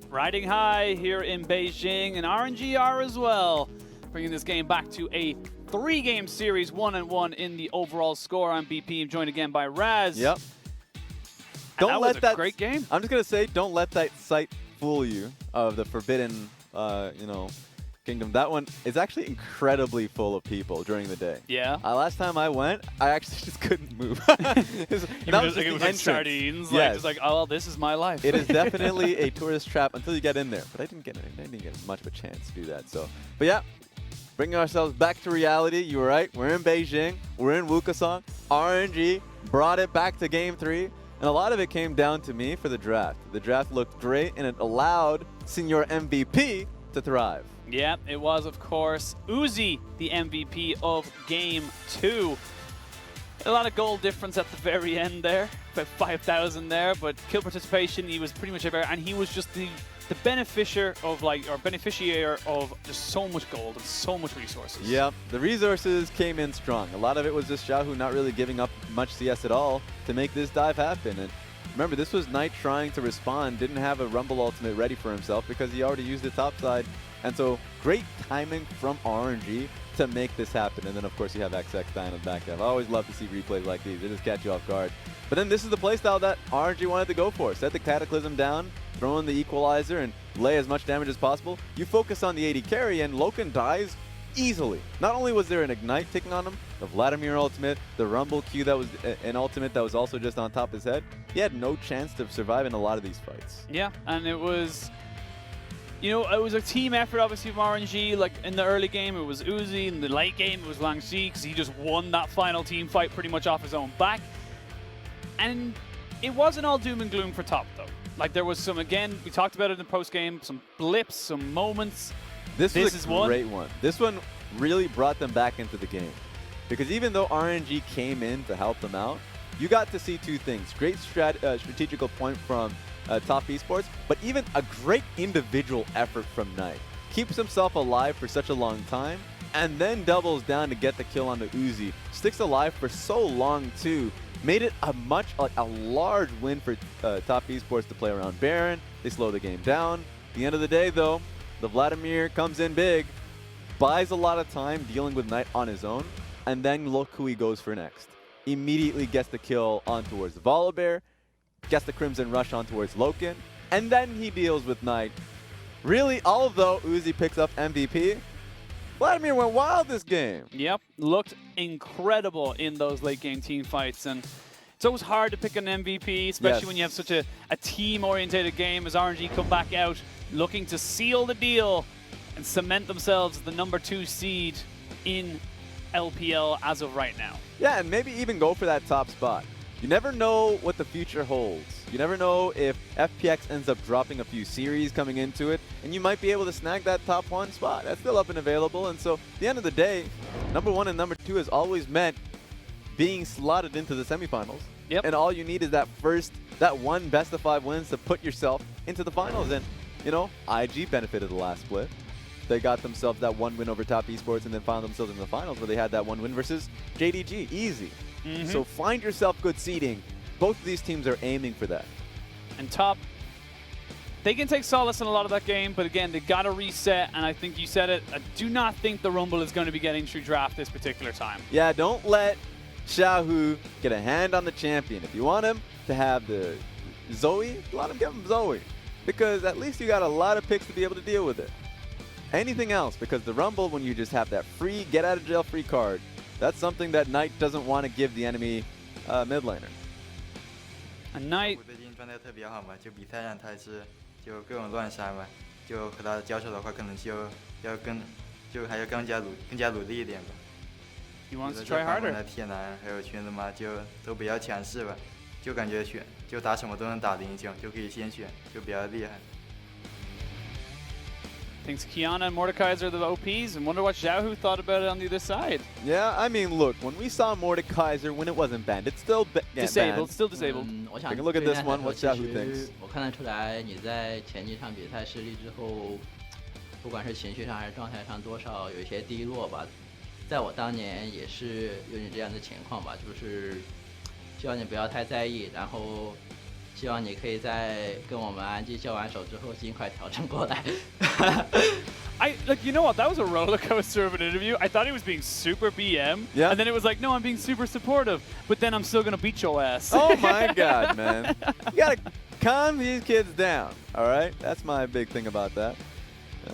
riding high here in Beijing, and RNG are as well, bringing this game back to a 3-game series, 1-1 in the overall score. I'm BP, I'm joined again by Raz. Yep. Don't let that great game. I'm just gonna say, don't let that site fool you of the Forbidden, Kingdom. That one is actually incredibly full of people during the day. Yeah. Last time I went, I actually just couldn't move. It was like sardines. Like, just like, oh, this is my life. It is definitely a tourist trap until you get in there. But I didn't get much of a chance to do that. So, but yeah, bringing ourselves back to reality. You were right. We're in Beijing. We're in Wukesong. RNG brought it back to Game 3. And a lot of it came down to me for the draft. The draft looked great, and it allowed Senior MVP to thrive. Yeah, it was, of course, Uzi, the MVP of Game 2. A lot of goal difference at the very end there, about 5,000 there, but kill participation, he was pretty much everywhere, and he was just the beneficiary of just so much gold and so much resources. Yeah, the resources came in strong. A lot of it was just Xiahu not really giving up much CS at all to make this dive happen. And remember, this was Knight trying to respond, didn't have a Rumble ultimate ready for himself because he already used the top side. And so, great timing from RNG to make this happen. And then, of course, you have XX dying on the back end. I always love to see replays like these. They just catch you off guard. But then this is the playstyle that RNG wanted to go for. Set the Cataclysm down, throw in the Equalizer, and lay as much damage as possible. You focus on the AD carry, and LokeN dies easily. Not only was there an Ignite taking on him, the Vladimir ultimate, the Rumble Q that was an ultimate that was also just on top of his head. He had no chance to survive in a lot of these fights. Yeah, and it was... You know, it was a team effort, obviously, from RNG. Like, in the early game, it was Uzi. In the late game, it was Langx, because he just won that final team fight pretty much off his own back. And it wasn't all doom and gloom for top, though. Like, there was some, again, we talked about it in the post-game, some blips, some moments. This was a great one. This one really brought them back into the game. Because even though RNG came in to help them out, you got to see two things. Great strategical point from TOP Esports, but even a great individual effort from Knight. Keeps himself alive for such a long time, and then doubles down to get the kill on the Uzi. Sticks alive for so long too. Made it a large win for TOP Esports to play around Baron. They slow the game down. At the end of the day though, the Vladimir comes in big, buys a lot of time dealing with Knight on his own, and then look who he goes for next. Immediately gets the kill on towards the Volibear, gets the Crimson Rush on towards LokeN, and then he deals with Knight. Really, although Uzi picks up MVP, Vladimir went wild this game. Yep, looked incredible in those late game team fights, and it's always hard to pick an MVP, especially when you have such a team-orientated game as RNG come back out looking to seal the deal and cement themselves as the #2 seed in LPL as of right now. Yeah, and maybe even go for that top spot. You never know what the future holds. You never know if FPX ends up dropping a few series coming into it, and you might be able to snag that top 1 spot. That's still up and available, and so at the end of the day, #1 and #2 has always meant being slotted into the semifinals. Yep. And all you need is that one best-of-5 wins to put yourself into the finals. And, you know, IG benefited the last split. They got themselves that 1 win over TOP Esports and then found themselves in the finals where they had that 1 win versus JDG. Easy. So find yourself good seeding. Both of these teams are aiming for that. And TOP, they can take solace in a lot of that game, but again, they got to reset, and I think you said it. I do not think the Rumble is going to be getting through draft this particular time. Yeah, don't let Xiahu get a hand on the champion. If you want him to have the Zoe, let him give him Zoe, because at least you got a lot of picks to be able to deal with it. Anything else, because the Rumble, when you just have that free get-out-of-jail-free card, that's something that Knight doesn't want to give the enemy mid laner. A Knight 我最近状态特别好嘛，就比赛上他是就各种乱杀嘛，就和他交手的话，可能还要更加努力一点吧。 he wants to try harder. 那铁男还有裙子嘛，就都比较强势吧，就感觉就打什么都能打得英雄，就可以先选，就比较厉害。 Thinks Kiana and Mordekaiser are the OPs, and wonder what Xiahu thought about it on the other side. Yeah, I mean, look, when we saw Mordekaiser when it wasn't banned, it's still disabled, banned. still disabled. Take a look at this one, what Xiahu thinks. 我看得出来你在前几场比赛失利之后，不管是情绪上还是状态上，多少有一些低落吧。在我当年也是有你这样的情况吧，就是希望你不要太在意，然后希望你可以在跟我们RNG交完手之后尽快调整过来。You know what? That was a roller coaster of an interview. I thought he was being super BM, Yeah. and then it was like, no, I'm being super supportive, but then I'm still gonna beat your ass. Oh my God, man. You gotta calm these kids down, all right? That's my big thing about that.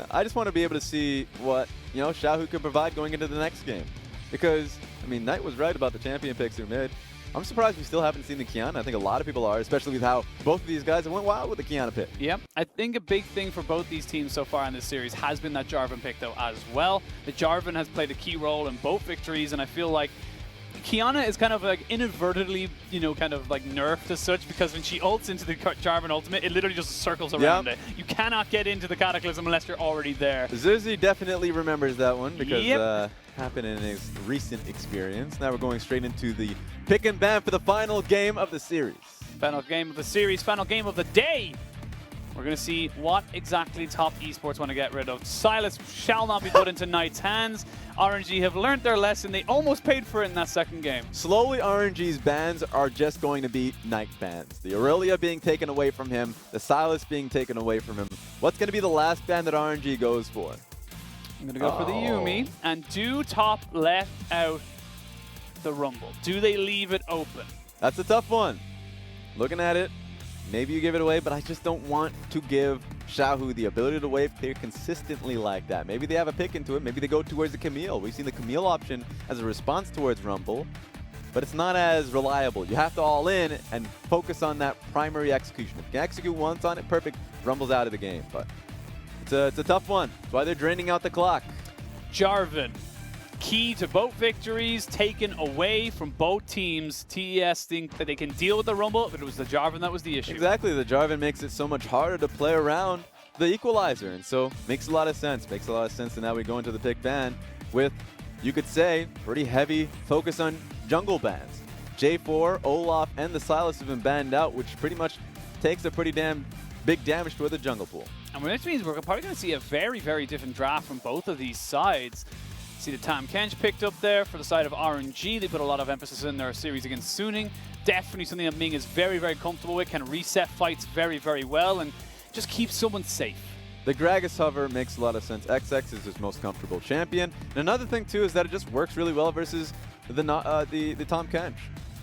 I just want to be able to see what, Xiahu can provide going into the next game. Because, I mean, Knight was right about the champion picks through mid. I'm surprised we still haven't seen the Kiana. I think a lot of people are, especially with how both of these guys went wild with the Kiana pick. Yep. I think a big thing for both these teams so far in this series has been that Jarvan pick, though, as well. The Jarvan has played a key role in both victories, and I feel like Kiana is kind of like inadvertently, kind of like nerfed as such, because when she ults into the Jarvan ultimate, it literally just circles around it. You cannot get into the Cataclysm unless you're already there. Zuzi definitely remembers that one because Yep. Happened in his recent experience. Now we're going straight into the pick and ban for the final game of the series. Final game of the series, final game of the day. We're going to see what exactly Top Esports want to get rid of. Silas shall not be put into Knight's hands. RNG have learned their lesson. They almost paid for it in that second game. Slowly, RNG's bans are just going to be Knight bans. The Aurelia being taken away from him, the Silas being taken away from him. What's going to be the last ban that RNG goes for? I'm going to go for the Yuumi. And do Top let out the Rumble? Do they leave it open? That's a tough one. Looking at it, maybe you give it away, but I just don't want to give Xiahu the ability to wave clear consistently like that. Maybe they have a pick into it. Maybe they go towards the Camille. We've seen the Camille option as a response towards Rumble, but it's not as reliable. You have to all in and focus on that primary execution. If you can execute once on it, perfect. Rumble's out of the game, but it's a tough one. That's why they're draining out the clock. Jarvan, key to both victories, taken away from both teams. TES think that they can deal with the Rumble, but it was the Jarvan that was the issue. Exactly. The Jarvan makes it so much harder to play around the equalizer, and so makes a lot of sense. Makes a lot of sense, and now we go into the pick ban with, you could say, pretty heavy focus on jungle bans. J4, Olaf, and the Silas have been banned out, which pretty much takes a pretty damn big damage toward the jungle pool. And which means we're probably going to see a very, very different draft from both of these sides. See the Tam Kench picked up there for the side of RNG. They put a lot of emphasis in their series against Suning. Definitely something that Ming is very, very comfortable with, can reset fights very, very well, and just keep someone safe. The Gragas hover makes a lot of sense. XX is his most comfortable champion. And another thing, too, is that it just works really well versus the Tom Kench.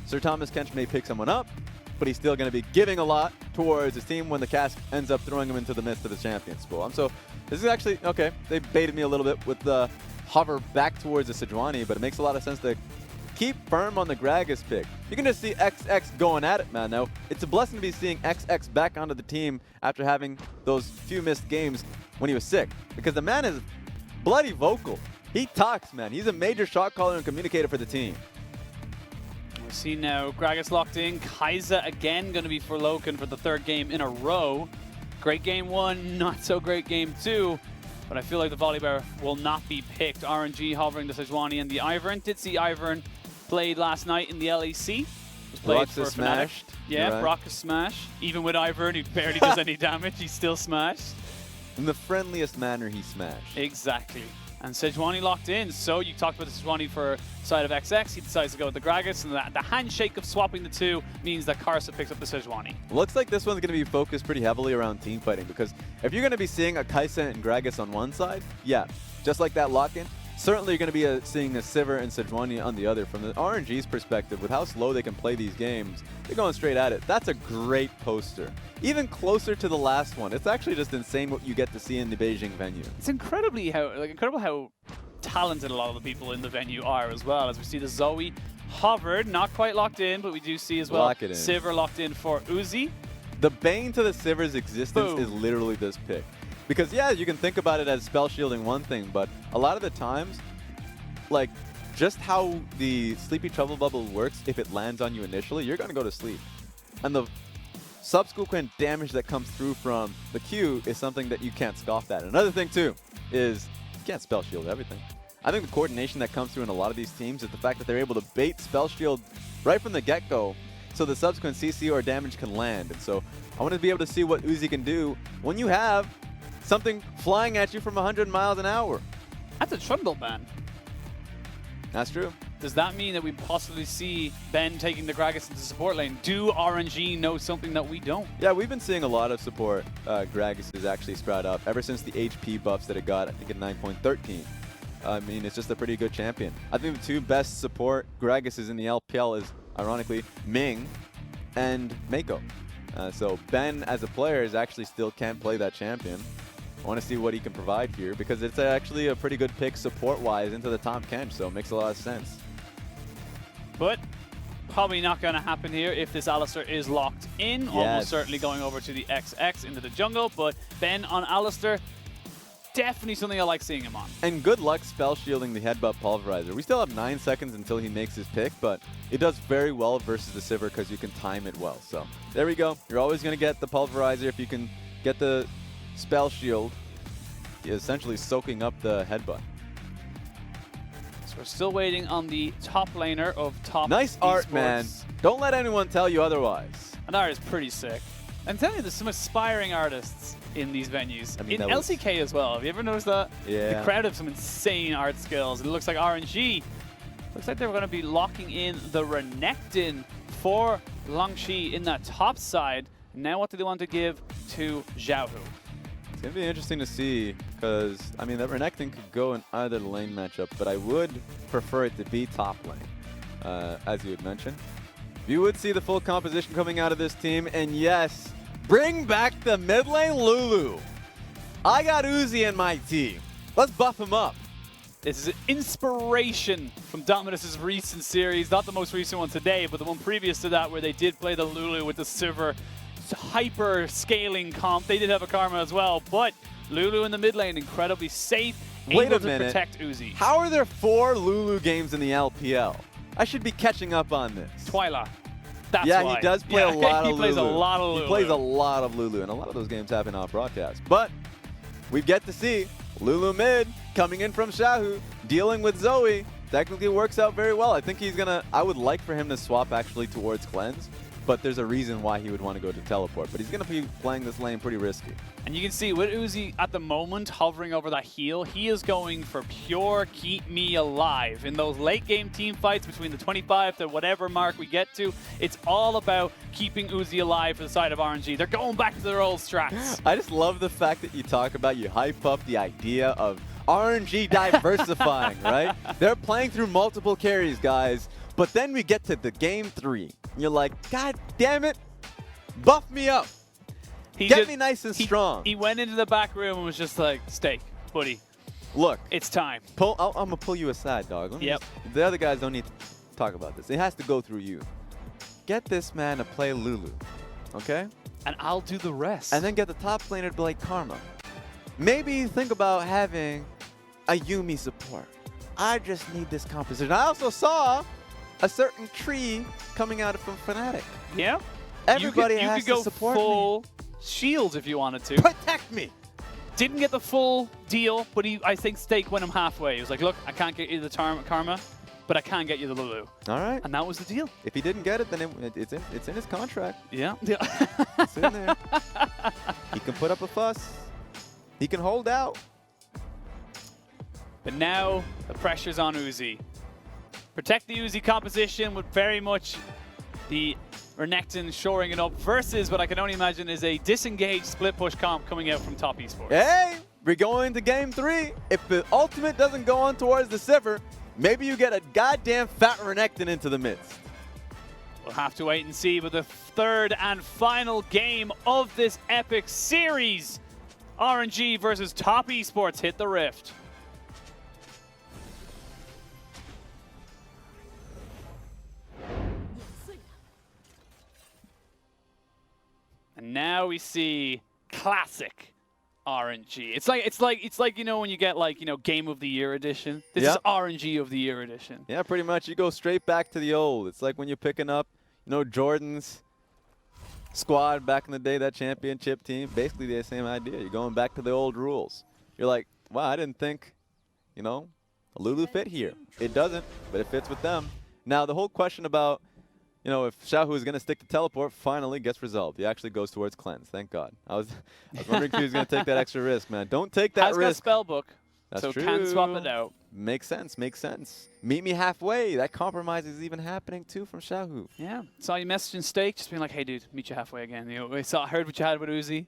Sir Thomas Kench may pick someone up, but he's still going to be giving a lot towards his team when the cast ends up throwing him into the midst of the champions pool. So this is actually, okay, they baited me a little bit with the hover back towards the Sejuani, but it makes a lot of sense to keep firm on the Gragas pick. You can just see XX going at it, man. Now, it's a blessing to be seeing XX back onto the team after having those few missed games when he was sick, because the man is bloody vocal. He talks, man. He's a major shot caller and communicator for the team. We see now Gragas locked in. Karsa again going to be for LokeN for the third game in a row. Great game one, not so great game two. But I feel like the Volibear will not be picked. RNG hovering the Sejuani and the Ivern. Did see Ivern played last night in the LEC. Was played for Fnatic. Smashed. Yeah, right. Brock is smashed. Even with Ivern, he barely does any damage. He's still smashed. In the friendliest manner, he smashed. Exactly. And Sejuani locked in. So you talked about the Sejuani for side of XX. He decides to go with the Gragas. And the handshake of swapping the two means that Karsa picks up the Sejuani. Looks like this one's going to be focused pretty heavily around team fighting, because if you're going to be seeing a Karsa and Gragas on one side, yeah, just like that lock-in, certainly you're going to be seeing a Sivir and Sejuani on the other. From the RNG's perspective, with how slow they can play these games, they're going straight at it. That's a great poster. Even closer to the last one. It's actually just insane what you get to see in the Beijing venue. It's incredible how talented a lot of the people in the venue are as well. As we see the Zoe hovered, not quite locked in, but we do see as well Lock it in. Sivir locked in for Uzi. The bane to the Sivir's existence Boom. is literally this pick. Because, yeah, you can think about it as spell shielding one thing, but a lot of the times, like, just how the Sleepy Trouble Bubble works, if it lands on you initially, you're going to go to sleep. And the subsequent damage that comes through from the Q is something that you can't scoff at. Another thing, too, is you can't spell shield everything. I think the coordination that comes through in a lot of these teams is the fact that they're able to bait spell shield right from the get-go so the subsequent CC or damage can land. And so I want to be able to see what Uzi can do when you have something flying at you from 100 miles an hour. That's a Trundle ban. That's true. Does that mean that we possibly see Ben taking the Gragas into support lane? Do RNG know something that we don't? Yeah, we've been seeing a lot of support Gragas actually sprout up ever since the HP buffs that it got, I think, in 9.13. I mean, it's just a pretty good champion. I think the two best support Gragases in the LPL is, ironically, Ming and Mako. So Ben, as a player, is actually still can't play that champion. I want to see what he can provide here because it's actually a pretty good pick support-wise into the top Kench, so it makes a lot of sense. But probably not going to happen here if this Alistar is locked in. Yes. Almost certainly going over to the XX into the jungle. But Ben on Alistar, definitely something I like seeing him on. And good luck spell shielding the headbutt pulverizer. We still have 9 seconds until he makes his pick, but it does very well versus the Sivir because you can time it well. So there we go. You're always going to get the pulverizer if you can get the spell shield, essentially soaking up the headbutt. So we're still waiting on the top laner of TOP Nice Esports. art, man. Don't let anyone tell you otherwise. And art is pretty sick. I'm telling you, there's some aspiring artists in these venues. I mean, in LCK as well. Have you ever noticed that? Yeah. The crowd have some insane art skills. It looks like RNG. Looks like they're going to be locking in the Renekton for Langx in that top side. Now what do they want to give to Xiahu? It's going to be interesting to see because, I mean, that Renekton could go in either lane matchup, but I would prefer it to be top lane, as you had mentioned. You would see the full composition coming out of this team, and yes, bring back the mid lane Lulu. I got Uzi in my team. Let's buff him up. This is an inspiration from Dominus's recent series, not the most recent one today, but the one previous to that where they did play the Lulu with the Sivir hyper scaling comp. They did have a Karma as well, but Lulu in the mid lane, incredibly safe, Wait able a minute. to protect Uzi. How are there 4 Lulu games in the LPL? I should be catching up on this. Twyla. That's yeah, why. he does play a lot of Lulu. He plays a lot of Lulu. He plays a lot of Lulu, and a lot of those games happen off broadcast. But we get to see Lulu mid coming in from Xiahu, dealing with Zoe. Technically works out very well. I think he's gonna, I would like for him to swap actually towards Cleanse, but there's a reason why he would want to go to Teleport. But he's gonna be playing this lane pretty risky. And you can see with Uzi at the moment hovering over that heal, he is going for pure keep me alive. In those late game team fights between the 25 to whatever mark we get to, it's all about keeping Uzi alive for the side of RNG. They're going back to their old strats. I just love the fact that you talk about, you hype up the idea of RNG diversifying, right? They're playing through multiple carries, guys. But then we get to the game 3. And you're like, God damn it, buff me up. Get me nice and strong. He went into the back room and was just like, Steak, buddy, look, it's time. I'm going to pull you aside, dog. The other guys don't need to talk about this. It has to go through you. Get this man to play Lulu, okay? And I'll do the rest. And then get the top laner to play Karma. Maybe think about having a Yuumi support. I just need this composition. I also saw a certain tree coming out from Fnatic. Yeah. Everybody you has could go to support full me. shields if you wanted to. Protect me. Didn't get the full deal, but I think Steak went him halfway. He was like, look, I can't get you the Karma, but I can get you the Lulu. All right. And that was the deal. If he didn't get it, then it's in his contract. Yeah. It's in there. He can put up a fuss. He can hold out. But now the pressure's on Uzi. Protect the Uzi composition with very much the Renekton shoring it up versus what I can only imagine is a disengaged split push comp coming out from TOP Esports. Hey, we're going to game 3. If the ultimate doesn't go on towards the Sivir, maybe you get a goddamn fat Renekton into the midst. We'll have to wait and see, but the third and final game of this epic series, RNG versus TOP Esports, hit the rift. And now we see classic RNG. It's like you know when you get Game of the Year edition. This is RNG of the Year edition. Yeah, pretty much. You go straight back to the old. It's like when you're picking up, Jordan's squad back in the day, that championship team. Basically the same idea. You're going back to the old rules. You're like, wow, I didn't think, Lulu fit here. It doesn't, but it fits with them. Now the whole question about if Xiahu is going to stick to teleport, finally gets resolved. He actually goes towards cleanse. Thank God. I was wondering if he was going to take that extra risk, man. Don't take that risk. Has got spell book, That's so true. can swap it out. Makes sense, makes sense. Meet me halfway. That compromise is even happening too from Xiahu. Yeah. Saw you messaging Steak, just being like, hey, dude, meet you halfway again. You know, heard what you had with Uzi.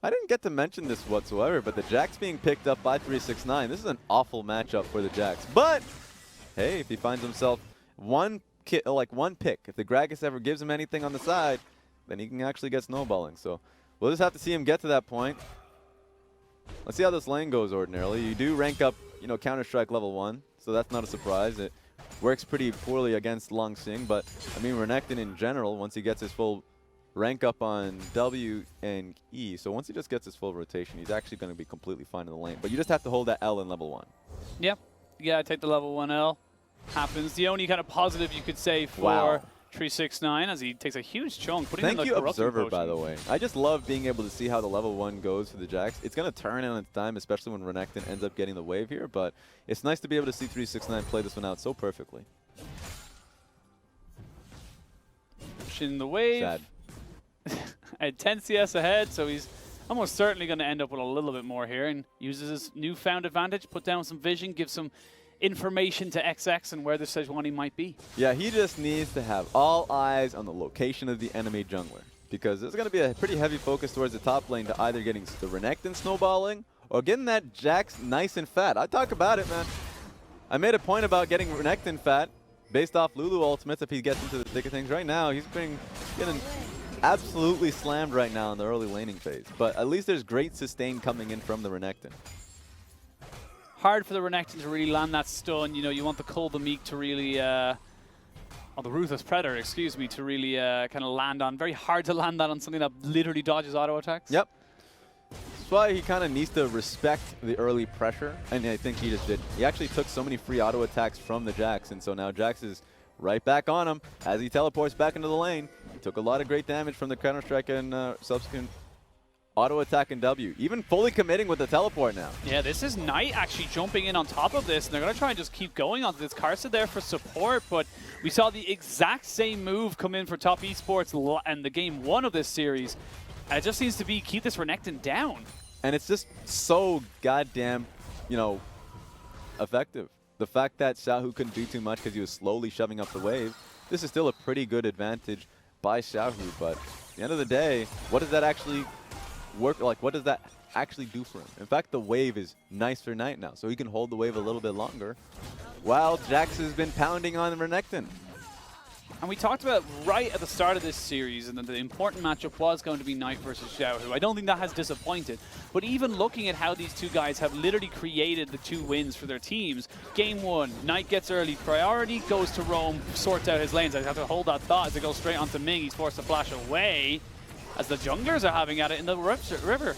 I didn't get to mention this whatsoever, but the Jax being picked up by 369. This is an awful matchup for the Jax. But, hey, if he finds himself one pick, if the Gragas ever gives him anything on the side, then he can actually get snowballing. So we'll just have to see him get to that point. Let's see how this lane goes ordinarily. You do rank up, you know, Counter-Strike level 1, so that's not a surprise. It works pretty poorly against Langx, but I mean, RNG in general, once he gets his full rank up on W and E, so once he just gets his full rotation, he's actually going to be completely fine in the lane. But you just have to hold that L in level 1. Yep. Yeah, take the level 1L. Happens. The only kind of positive you could say for 369 as he takes a huge chunk. Thank you, Observer, by the way. I just love being able to see how the level 1 goes for the Jax. It's going to turn in its time, especially when RNG ends up getting the wave here, but it's nice to be able to see 369 play this one out so perfectly. Pushing the wave. Sad. At 10 CS ahead, so he's almost certainly going to end up with a little bit more here, and uses his newfound advantage, put down some vision, give some information to XX and where the Sejuani might be. Yeah, he just needs to have all eyes on the location of the enemy jungler, because there's going to be a pretty heavy focus towards the top lane to either getting the RNG snowballing or getting that Jax nice and fat. I talk about it, man. I made a point about getting RNG fat based off Lulu ultimates if he gets into the thick of things. Right now, he's been getting absolutely slammed right now in the early laning phase, but at least there's great sustain coming in from the RNG. Hard for the RNG to really land that stun. You know, you want the Cull the Meek to really, the Ruthless Predator, excuse me, to really kind of land on. Very hard to land that on something that literally dodges auto attacks. Yep. That's why he kind of needs to respect the early pressure, and I think he just did. He actually took so many free auto attacks from the Jax, and so now Jax is right back on him as he teleports back into the lane. He took a lot of great damage from the Counter-Strike and subsequent auto attack and W, even fully committing with the teleport now. Yeah, this is Knight actually jumping in on top of this, and they're going to try and just keep going onto this. Karsa there for support, but we saw the exact same move come in for Top Esports and the game 1 of this series. And it just seems to be keep this RNG down. And it's just so goddamn, you know, effective. The fact that Xiahu couldn't do too much because he was slowly shoving up the wave, this is still a pretty good advantage by Xiahu, but at the end of the day, what does that actually work, like what does that actually do for him? In fact, the wave is nice for Knight now, so he can hold the wave a little bit longer while Jax has been pounding on RNG. And we talked about right at the start of this series, and the important matchup was going to be Knight versus Xiahu. I don't think that has disappointed. But even looking at how these two guys have literally created the 2 wins for their teams, Game 1, Knight gets early priority, goes to roam, sorts out his lanes. I have to hold that thought as it goes straight onto Ming. He's forced to flash away as the junglers are having at it in the river.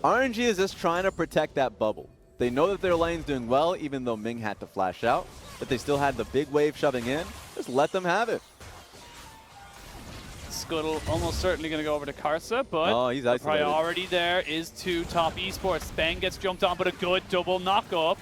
RNG is just trying to protect that bubble. They know that their lane's doing well, even though Ming had to flash out, but they still had the big wave shoving in. Just let them have it. Scuttle almost certainly going to go over to Karsa, but he's the isolated. priority there is to Top Esports. Ben gets jumped on, but a good double knock-up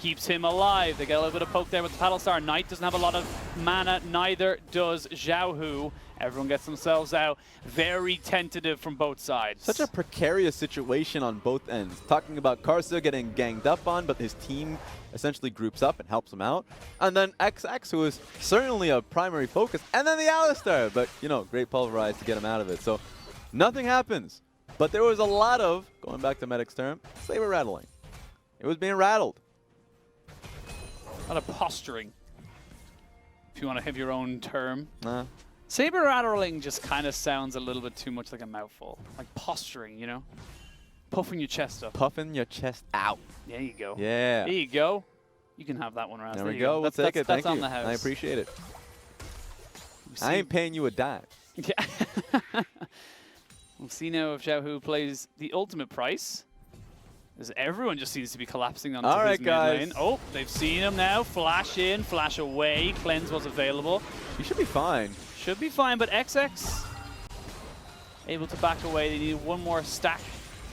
keeps him alive. They get a little bit of poke there with the Paddle Star. Knight doesn't have a lot of mana, neither does Xiahu. Everyone gets themselves out. Very tentative from both sides. Such a precarious situation on both ends. Talking about Karsa getting ganged up on, but his team essentially groups up and helps him out. And then XX, who is certainly a primary focus. And then the Alistar, but, you know, great pulverize to get him out of it. So nothing happens. But there was a lot of, going back to Medic's term, saber rattling. It was being rattled. A lot of posturing, if you want to have your own term. Nah. Saber rattling just kind of sounds a little bit too much like a mouthful. Like posturing, you know? Puffing your chest up. Puffing your chest out. There you go. Yeah. There you go. You can have that one, Raz. There we go. We'll take it. Thank on you. The house. I appreciate it. I ain't paying you a dime. Yeah. We'll see now if Xiahu plays the ultimate price. As everyone just seems to be collapsing onto his mid lane. Oh, they've seen him now. Flash in, flash away. Cleanse was available. He should be fine. Should be fine, but XX able to back away. They need one more stack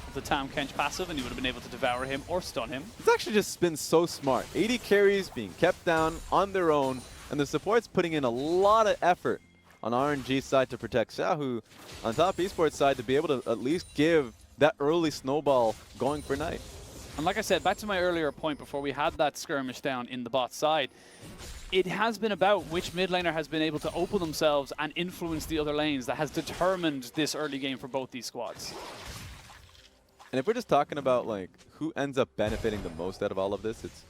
of the Tam Kench passive, and he would have been able to devour him or stun him. It's actually just been so smart. 80 carries being kept down on their own, and the support's putting in a lot of effort on RNG's side to protect Xiahu, on Top Esports side to be able to at least give that early snowball going for Knight. And like I said, back to my earlier point before we had that skirmish down in the bot side, it has been about which mid laner has been able to open themselves and influence the other lanes that has determined this early game for both these squads. And if we're just talking about like who ends up benefiting the most out of all of this, it's,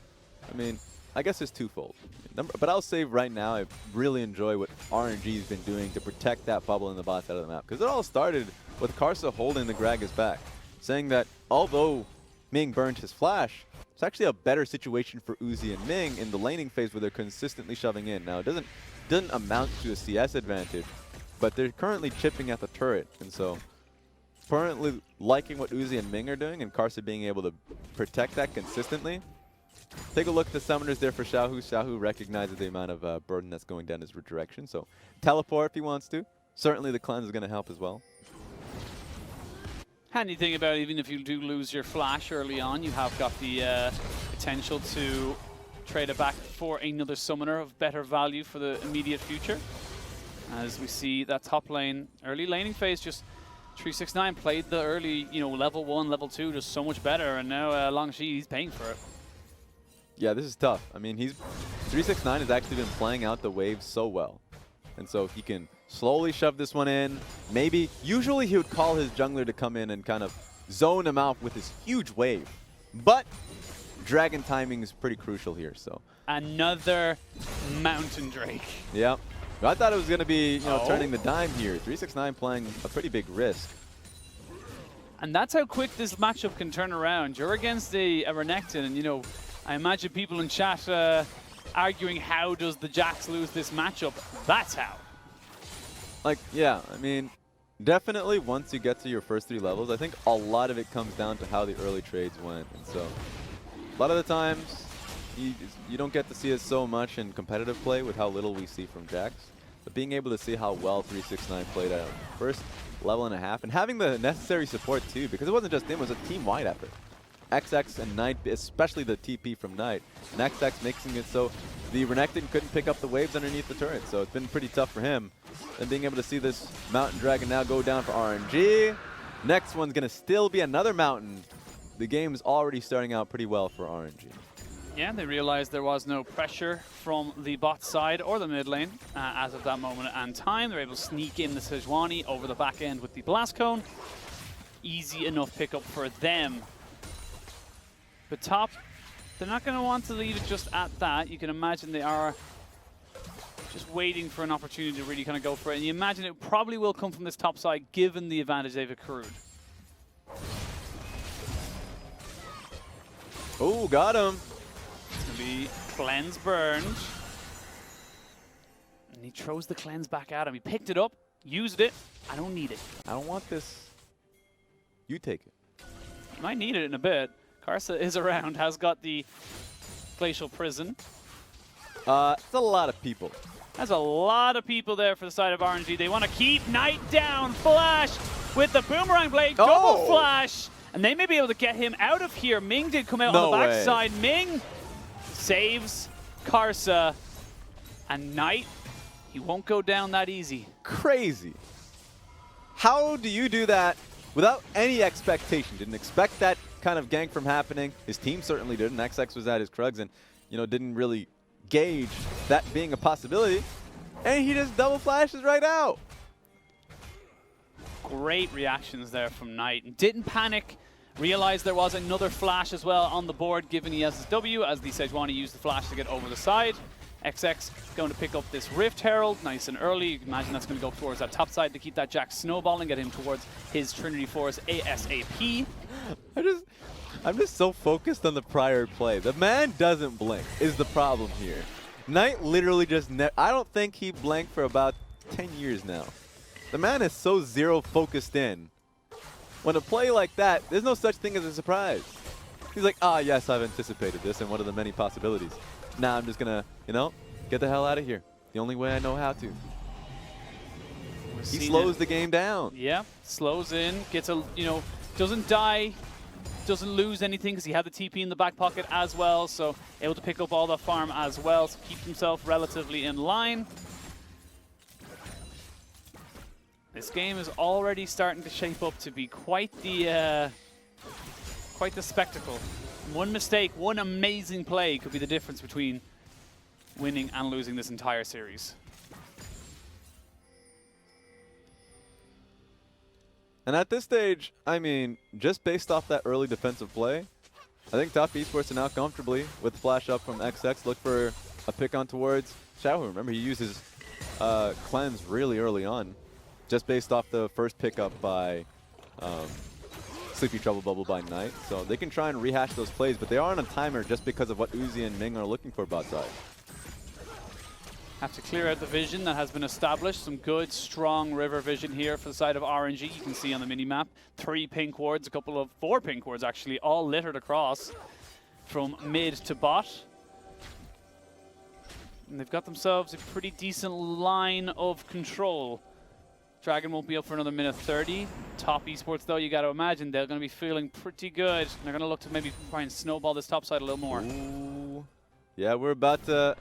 I mean, I guess it's twofold. But I'll say right now, I really enjoy what RNG has been doing to protect that bubble in the bot side of the map. Because it all started with Karsa holding the Gragas back, saying that although Ming burned his flash, it's actually a better situation for Uzi and Ming in the laning phase where they're consistently shoving in. Now, it doesn't amount to a CS advantage, but they're currently chipping at the turret. And so, currently liking what Uzi and Ming are doing and Karsa being able to protect that consistently. Take a look at the summoners there for Xiahu. Xiahu recognizes the amount of burden that's going down his direction, so teleport if he wants to. Certainly the cleanse is going to help as well. Handy thing about it, even if you do lose your flash early on, you have got the potential to trade it back for another summoner of better value for the immediate future. As we see that top lane, early laning phase, just 369 played the early, level 1, level 2 just so much better, and now Langx, he's paying for it. Yeah, this is tough. I mean, 369 has actually been playing out the waves so well. And so he can slowly shove this one in. Usually he would call his jungler to come in and kind of zone him out with his huge wave. But dragon timing is pretty crucial here, so. Another Mountain Drake. Yeah. I thought it was going to be, turning the dime here. 369 playing a pretty big risk. And that's how quick this matchup can turn around. You're against a Renekton, and I imagine people in chat arguing how does the Jax lose this matchup. That's how. Yeah, I mean, definitely once you get to your first 3 levels, I think a lot of it comes down to how the early trades went. And so a lot of the times you don't get to see it so much in competitive play with how little we see from Jax. But being able to see how well 369 played out first level and a half, and having the necessary support too, because it wasn't just him, it was a team-wide effort. XX and Knight, especially the TP from Knight, and XX mixing it so the Renekton couldn't pick up the waves underneath the turret, so it's been pretty tough for him. And being able to see this Mountain Dragon now go down for RNG. Next one's going to still be another Mountain. The game's already starting out pretty well for RNG. Yeah, they realized there was no pressure from the bot side or the mid lane as of that moment and time. They're able to sneak in the Sejuani over the back end with the Blast Cone. Easy enough pickup for them. But top, they're not going to want to leave it just at that. You can imagine they are just waiting for an opportunity to really kind of go for it. And you imagine it probably will come from this top side given the advantage they've accrued. Oh, got him. It's going to be cleanse burned. And he throws the cleanse back at him. He picked it up, used it. I don't need it. I don't want this. You take it. You might need it in a bit. Karsa is around, has got the Glacial Prison. It's a lot of people. There's a lot of people there for the side of RNG. They want to keep Knight down. Flash with the Boomerang Blade. Double flash. And they may be able to get him out of here. Ming did come out on the backside. Ming saves Karsa. And Knight, he won't go down that easy. Crazy. How do you do that without any expectation? Didn't expect that kind of gank from happening. His team certainly didn't. XX was at his Krugs and, didn't really gauge that being a possibility. And he just double flashes right out. Great reactions there from Knight. Didn't panic. Realized there was another flash as well on the board given he has his W as the Sejuani used the flash to get over the side. XX going to pick up this Rift Herald nice and early. You can imagine that's going to go towards that top side to keep that Jack snowballing, get him towards his Trinity Force ASAP. I'm just so focused on the prior play. The man doesn't blink is the problem here. Knight literally just I don't think he blanked for about 10 years now. The man is so zero focused in. When a play like that, there's no such thing as a surprise. He's like, yes, I've anticipated this and one of the many possibilities. Now I'm just gonna, get the hell out of here. The only way I know how to. He slows the game down. Yeah, slows in, gets a, doesn't die, doesn't lose anything because he had the TP in the back pocket as well, so able to pick up all the farm as well, so keep himself relatively in line. This game is already starting to shape up to be quite the spectacle. One mistake, one amazing play could be the difference between winning and losing this entire series. And at this stage, I mean, just based off that early defensive play, I think Top Esports are now comfortably with the flash up from XX. Look for a pick on towards Xiahu. Remember, he uses cleanse really early on, just based off the first pickup by Sleepy Trouble Bubble by Knight. So they can try and rehash those plays, but they are on a timer just because of what Uzi and Ming are looking for bot side. Have to clear out the vision that has been established. Some good, strong river vision here for the side of RNG. You can see on the mini-map 3 pink wards, 4 pink wards actually, all littered across from mid to bot. And they've got themselves a pretty decent line of control. Dragon won't be up for another minute 30. Top Esports, though, you got to imagine they're going to be feeling pretty good. They're going to look to maybe try and snowball this top side a little more. Ooh. Yeah, we're about to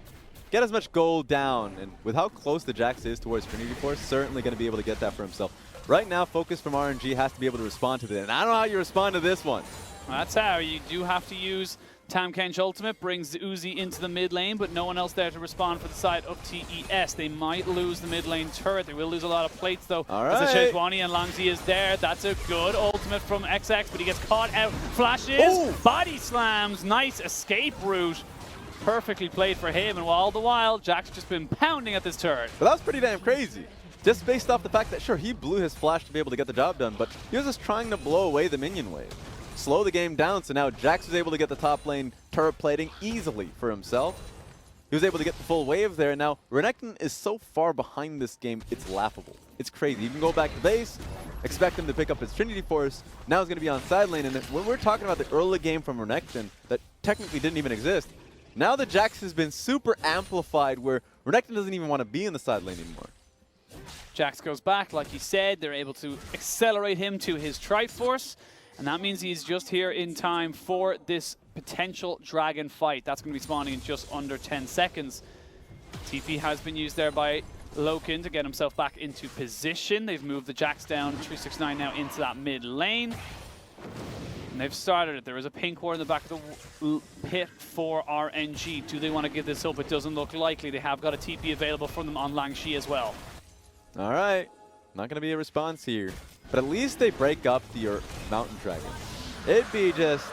get as much gold down, and with how close the Jax is towards Trinity Force, certainly going to be able to get that for himself. Right now, focus from RNG has to be able to respond to this, and I don't know how you respond to this one. Well, that's how. You do have to use Tamkench ultimate, brings Uzi into the mid lane, but no one else there to respond for the side of TES. They might lose the mid lane turret. They will lose a lot of plates, though. All right. As the Shejwani and Langx is there. That's a good ultimate from XX, but he gets caught out. Flashes, Ooh. body slams, nice escape route. Perfectly played for him, and all the while, Jack's just been pounding at this turret. But that was pretty damn crazy. Just based off the fact that, sure, he blew his flash to be able to get the job done, but he was just trying to blow away the minion wave. Slow the game down, so now Jax was able to get the top lane turret plating easily for himself. He was able to get the full wave there, and now RNG is so far behind this game, it's laughable. It's crazy. You can go back to base, expect him to pick up his Trinity Force, now he's going to be on side lane, and when we're talking about the early game from RNG that technically didn't even exist, now the Jax has been super amplified where RNG doesn't even want to be in the side lane anymore. Jax goes back, like he said. They're able to accelerate him to his Triforce, and that means he's just here in time for this potential Dragon fight. That's going to be spawning in just under 10 seconds. TP has been used there by LokeN to get himself back into position. They've moved the Jax down, 369 now into that mid lane. And they've started it. There is a pink ward in the back of the pit for RNG. Do they want to give this up? It doesn't look likely. They have got a TP available for them on Langx as well. All right. Not going to be a response here. But at least they break up the Mountain Dragon. It'd be just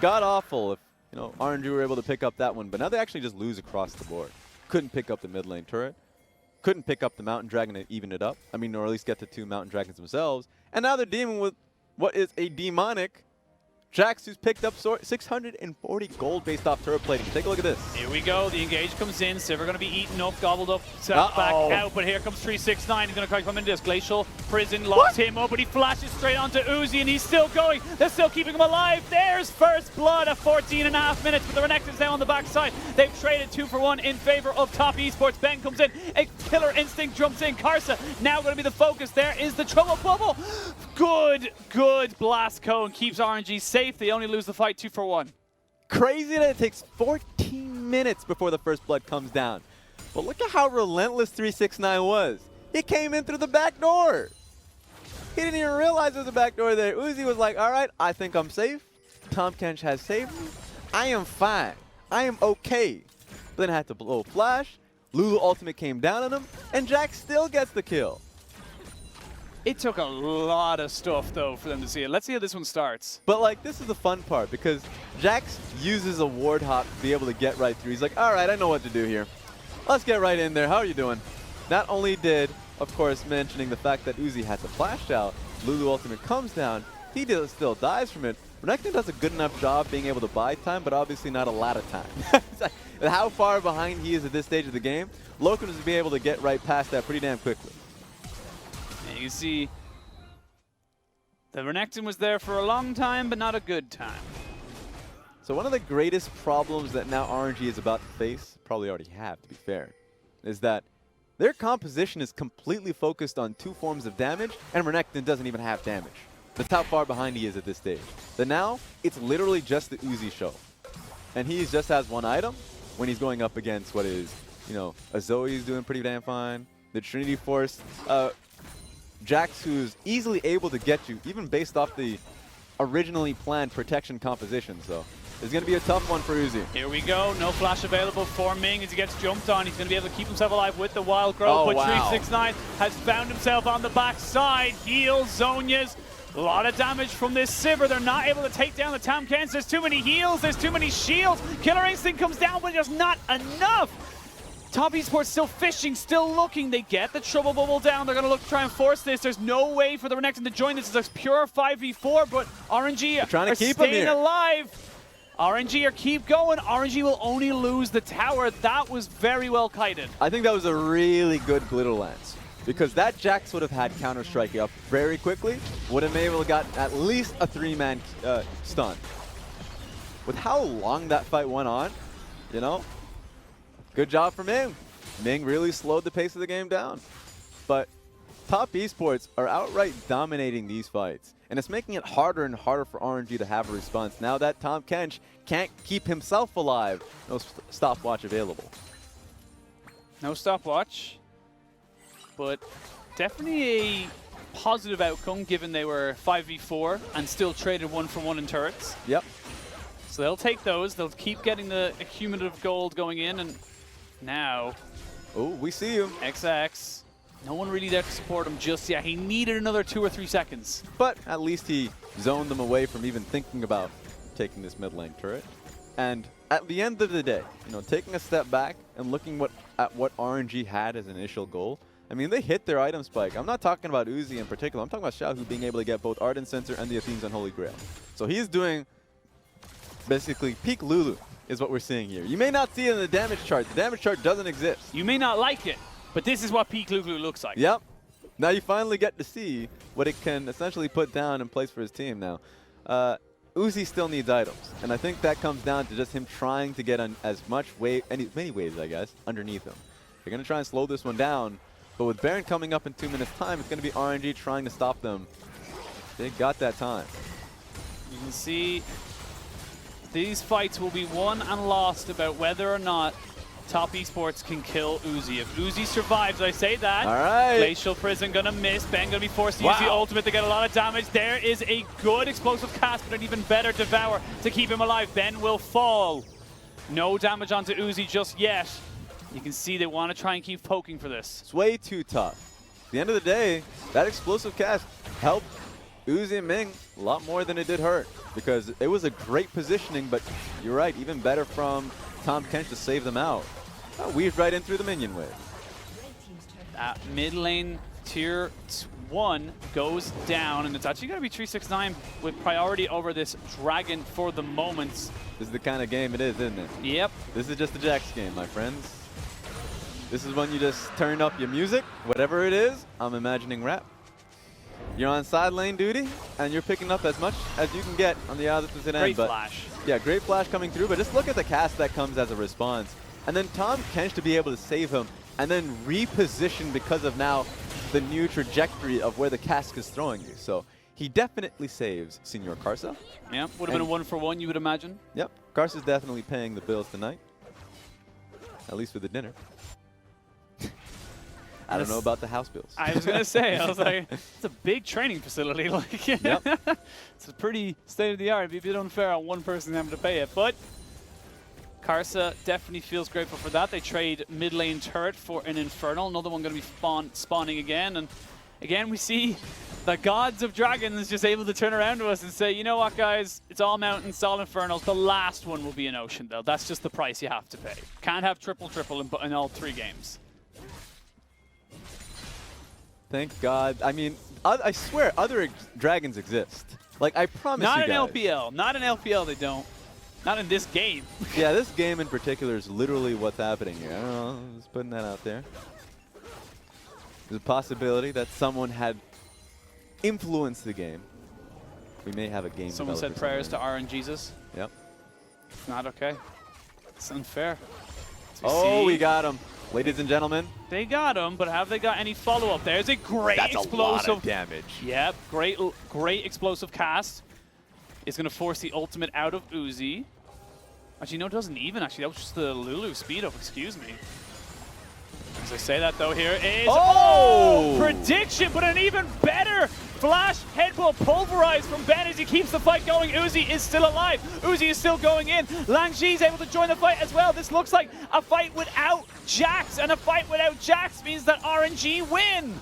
god-awful if, you know, RNG were able to pick up that one. But now they actually just lose across the board. Couldn't pick up the mid lane turret. Couldn't pick up the Mountain Dragon and even it up. I mean, or at least get the 2 Mountain Dragons themselves. And now they're dealing with what is a demonic Jax, who's picked up 640 gold based off turret plating. Take a look at this. Here we go. The engage comes in. Sivir going to be eaten up, gobbled up, set back out. But here comes 369. He's going to come into this. Glacial Prison locks him up, but he flashes straight onto Uzi, and he's still going. They're still keeping him alive. There's first blood at 14.5 minutes, but the RNG is now on the backside. They've traded 2 for 1 in favor of Top Esports. Ben comes in. A Killer Instinct jumps in. Karsa now going to be the focus. There is the Trouble Bubble. Good blast cone. Keeps RNG safe. They only lose the fight 2 for 1. Crazy that it takes 14 minutes before the first blood comes down. But look at how relentless 369 was. He came in through the back door. He didn't even realize there was a back door there. Uzi was like, all right, I think I'm safe. Tamkench has saved me. I am fine. I am okay. But then I had to blow flash. Lulu ultimate came down on him, and Jax still gets the kill. It took a lot of stuff, though, for them to see it. Let's see how this one starts. But, like, this is the fun part, because Jax uses a ward hop to be able to get right through. He's like, all right, I know what to do here. Let's get right in there. How are you doing? Not only did, of course, mentioning the fact that Uzi had to flash out, Lulu ultimate comes down, he still dies from it. RNG does a good enough job being able to buy time, but obviously not a lot of time. Like, how far behind he is at this stage of the game, LokeN is to be able to get right past that pretty damn quickly. And you can see the RNG was there for a long time, but not a good time. So one of the greatest problems that now RNG is about to face, probably already have to be fair, is that their composition is completely focused on 2 forms of damage, and RNG doesn't even have damage. That's how far behind he is at this stage. But now, it's literally just the Uzi show. And he just has 1 item when he's going up against what is, you know, a Zoe's doing pretty damn fine. The Trinity Force, Jax, who's easily able to get you, even based off the originally planned protection composition. So is going to be a tough one for Uzi. Here we go. No flash available for Ming as he gets jumped on. He's going to be able to keep himself alive with the wild growth. Oh, but wow. 369 has found himself on the backside. Heals, Zonias. A lot of damage from this Sivir. They're not able to take down the Tamkens. There's too many heals. There's too many shields. Killer Instinct comes down, but just not enough. Top Esports still fishing, still looking. They get the trouble bubble down. They're going to look to try and force this. There's no way for the Renekton to join. This is a pure 5v4, but RNG trying to are keep him staying here. alive. RNG are keep going. RNG will only lose the tower. That was very well kited. I think that was a really good Glitter Lance, because that Jax would have had Counter-Strike up very quickly, would have been able to got at least a 3-man stun. With how long that fight went on, you know, good job for Ming. Ming really slowed the pace of the game down. But Top Esports are outright dominating these fights, and it's making it harder and harder for RNG to have a response. Now that Tahm Kench can't keep himself alive, no stopwatch available. No stopwatch, but definitely a positive outcome given they were 5v4 and still traded 1-for-1 in turrets. Yep. So they'll take those. They'll keep getting the accumulative gold going in, and now Oh, we see him. XX. No one really there to support him just yet. He needed another 2 or 3 seconds. But at least he zoned them away from even thinking about taking this mid lane turret. And at the end of the day, you know, taking a step back and looking at what RNG had as an initial goal, I mean, they hit their item spike. I'm not talking about Uzi in particular. I'm talking about Xiahu being able to get both Ardent Sensor and the Athene's Unholy Grail. So he's doing basically peak Lulu is what we're seeing here. You may not see it in the damage chart. The damage chart doesn't exist. You may not like it, but this is what peak Lulu looks like. Yep. Now you finally get to see what it can essentially put down in place for his team now. Uzi still needs items, and I think that comes down to just him trying to get on as much wave, many waves, I guess, underneath him. They're going to try and slow this one down, but with Baron coming up in 2 minutes' time, it's going to be RNG trying to stop them. They got that time. You can see these fights will be won and lost about whether or not Top Esports can kill Uzi. If Uzi survives, I say that. All right. Glacial Prison gonna miss. Ben gonna be forced to use the ultimate to get a lot of damage. There is a good explosive cast, but an even better Devour to keep him alive. Ben will fall. No damage onto Uzi just yet. You can see they want to try and keep poking for this. It's way too tough. At the end of the day, that explosive cast helped Uzi and Ming a lot more than it did hurt, because it was a great positioning, but you're right, even better from Tahm Kench to save them out. That weaved right in through the minion wave. That mid lane tier 1 goes down, and it's actually going to be 369 with priority over this dragon for the moment. This is the kind of game it is, isn't it? Yep. This is just a Jax game, my friends. This is when you just turn up your music, whatever it is. I'm imagining rap. You're on side lane duty, and you're picking up as much as you can get on the opposite end. Great flash. Yeah, great flash coming through, but just look at the cast that comes as a response. And then Tahm Kench to be able to save him, and then reposition because of now the new trajectory of where the cast is throwing you. So he definitely saves Senior Karsa. Yeah, would have been a 1-for-1, you would imagine. Yep, Karsa's definitely paying the bills tonight. At least with the dinner. I don't know about the house bills. I was going to say, I was like, it's a big training facility. Like, yep. It's a pretty state-of-the-art. It'd be a bit unfair on one person having to pay it. But Karsa definitely feels grateful for that. They trade mid lane turret for an Infernal. Another one going to be spawning again. And again, we see the gods of dragons just able to turn around to us and say, you know what, guys? It's all mountains, it's all Infernals. The last one will be an ocean, though. That's just the price you have to pay. Can't have triple-triple in all 3 games. Thank God. I mean, I swear other dragons exist. Like, I promise you guys. Not in LPL. Not in LPL, they don't. Not in this game. Yeah, this game in particular is literally what's happening here. I don't know, just putting that out there. There's a possibility that someone had influenced the game. We may have a game. Someone said prayers to RNG Jesus. Yep. It's not okay. It's unfair. Oh, we got him. Ladies and gentlemen. They got him, but have they got any follow-up? There's a great explosive. That's a lot of damage. Yep, great explosive cast. It's going to force the ultimate out of Uzi. Actually, no, it doesn't even, actually. That was just the Lulu speed up, excuse me. As I say that, though, here is... Oh! Prediction, but an even better Flash, headbutt, pulverized from Ben as he keeps the fight going. Uzi is still alive. Uzi is still going in. Langx is able to join the fight as well. This looks like a fight without Jax, and a fight without Jax means that RNG win.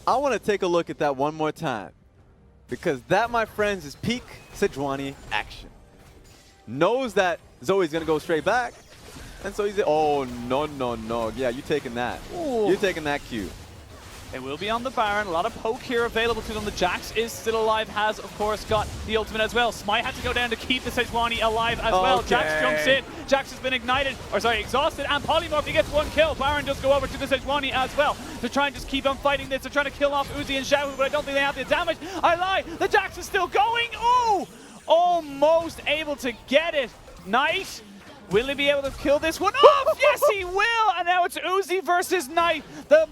I want to take a look at that one more time, because that, my friends, is peak Sejuani action. Knows that Zoe's going to go straight back, and so he's, oh, no, no, no. Yeah, you taking that. Ooh. You're taking that cue. They will be on the Baron. A lot of poke here available to them. The Jax is still alive, has, of course, got the ultimate as well. Smite had to go down to keep the Sejuani alive as well. Jax jumps in. Jax has been ignited, or sorry, exhausted, and polymorph. He gets one kill. Baron does go over to the Sejuani as well to try and just keep on fighting this. They're trying to kill off Uzi and Xiahu, but I don't think they have the damage. I lie. The Jax is still going. Ooh! Almost able to get it. Knight. Will he be able to kill this one off? Yes, he will! And now it's Uzi versus Knight. The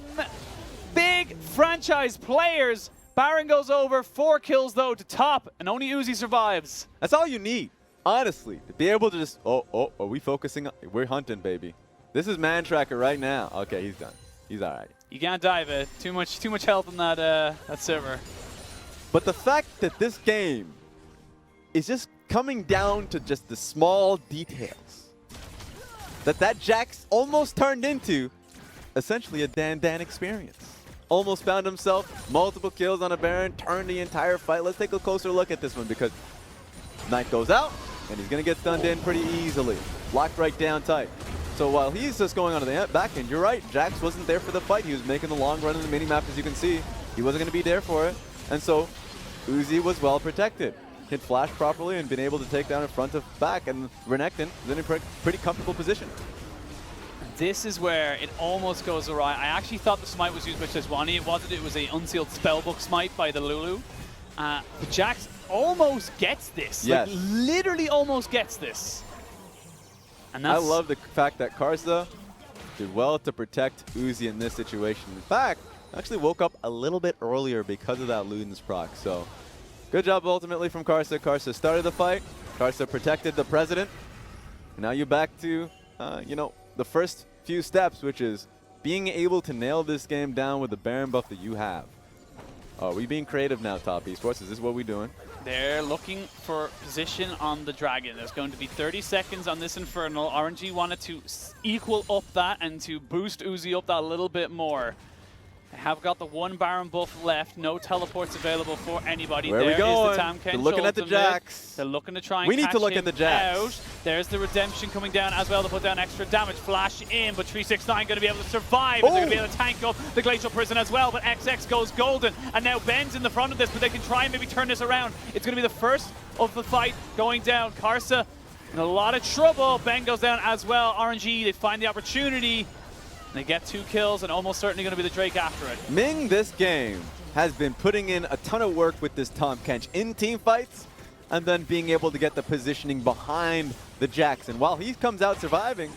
big franchise players. Baron goes over, 4 kills though to top, and only Uzi survives. That's all you need, honestly, to be able to just, are we focusing? We're hunting, baby. This is man tracker right now. Okay, he's done. He's all right. You can't dive it. Too much health on that server. But the fact that this game is just coming down to just the small details, that Jax almost turned into essentially a Dan experience. Almost found himself multiple kills on a Baron, turned the entire fight. Let's take a closer look at this one, because Knight goes out, and he's going to get stunned in pretty easily. Locked right down tight. So while he's just going on to the back end, you're right, Jax wasn't there for the fight. He was making the long run in the minimap, as you can see. He wasn't going to be there for it. And so Uzi was well protected. Hit flash properly and been able to take down in front of back, and Renekton is in a pretty comfortable position. This is where it almost goes awry. I actually thought the smite was used by Sejuani. It wasn't. It was a unsealed spellbook smite by the Lulu. But Jax almost gets this. Yes. Like, literally almost gets this. And that's, I love the fact that Karsa did well to protect Uzi in this situation. In fact, actually woke up a little bit earlier because of that Luden's proc. So good job ultimately from Karsa. Karsa started the fight. Karsa protected the president. And now you're back to, the first few steps, which is being able to nail this game down with the Baron buff that you have. Are we being creative now, Top Esports? Is this what we're doing? They're looking for position on the Dragon. There's going to be 30 seconds on this Infernal. RNG wanted to equal up that and to boost Uzi up that a little bit more. They have got the one Baron buff left. No teleports available for anybody. Where there we going? Is the Tam They're looking at the Jax. They're looking to try and we need catch to look him at the Jax. out. There's the Redemption coming down as well to put down extra damage. Flash in, but 369 going to be able to survive. They're going to be able to tank up the Glacial Prison as well, but XX goes golden. And now Ben's in the front of this, but they can try and maybe turn this around. It's going to be the first of the fight going down. Karsa in a lot of trouble. Ben goes down as well. RNG, they find the opportunity. They get 2 kills, and almost certainly going to be the Drake after it. Ming this game has been putting in a ton of work with this Tahm Kench in team fights, and then being able to get the positioning behind the Jax. And while he comes out surviving,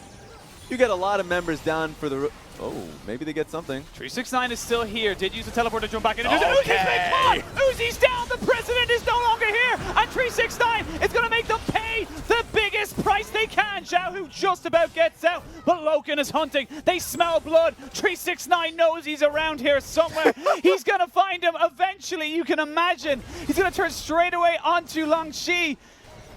you get a lot of members down for the... Oh, maybe they get something. 369 is still here. Did use the teleport to jump back in. Okay. Uzi's been caught! Uzi's down! The president is no longer here! And 369 is going to make them pay the biggest price they can! Xiahu just about gets out, but LokeN is hunting. They smell blood. 369 knows he's around here somewhere. He's going to find him eventually, you can imagine. He's going to turn straight away onto Langx.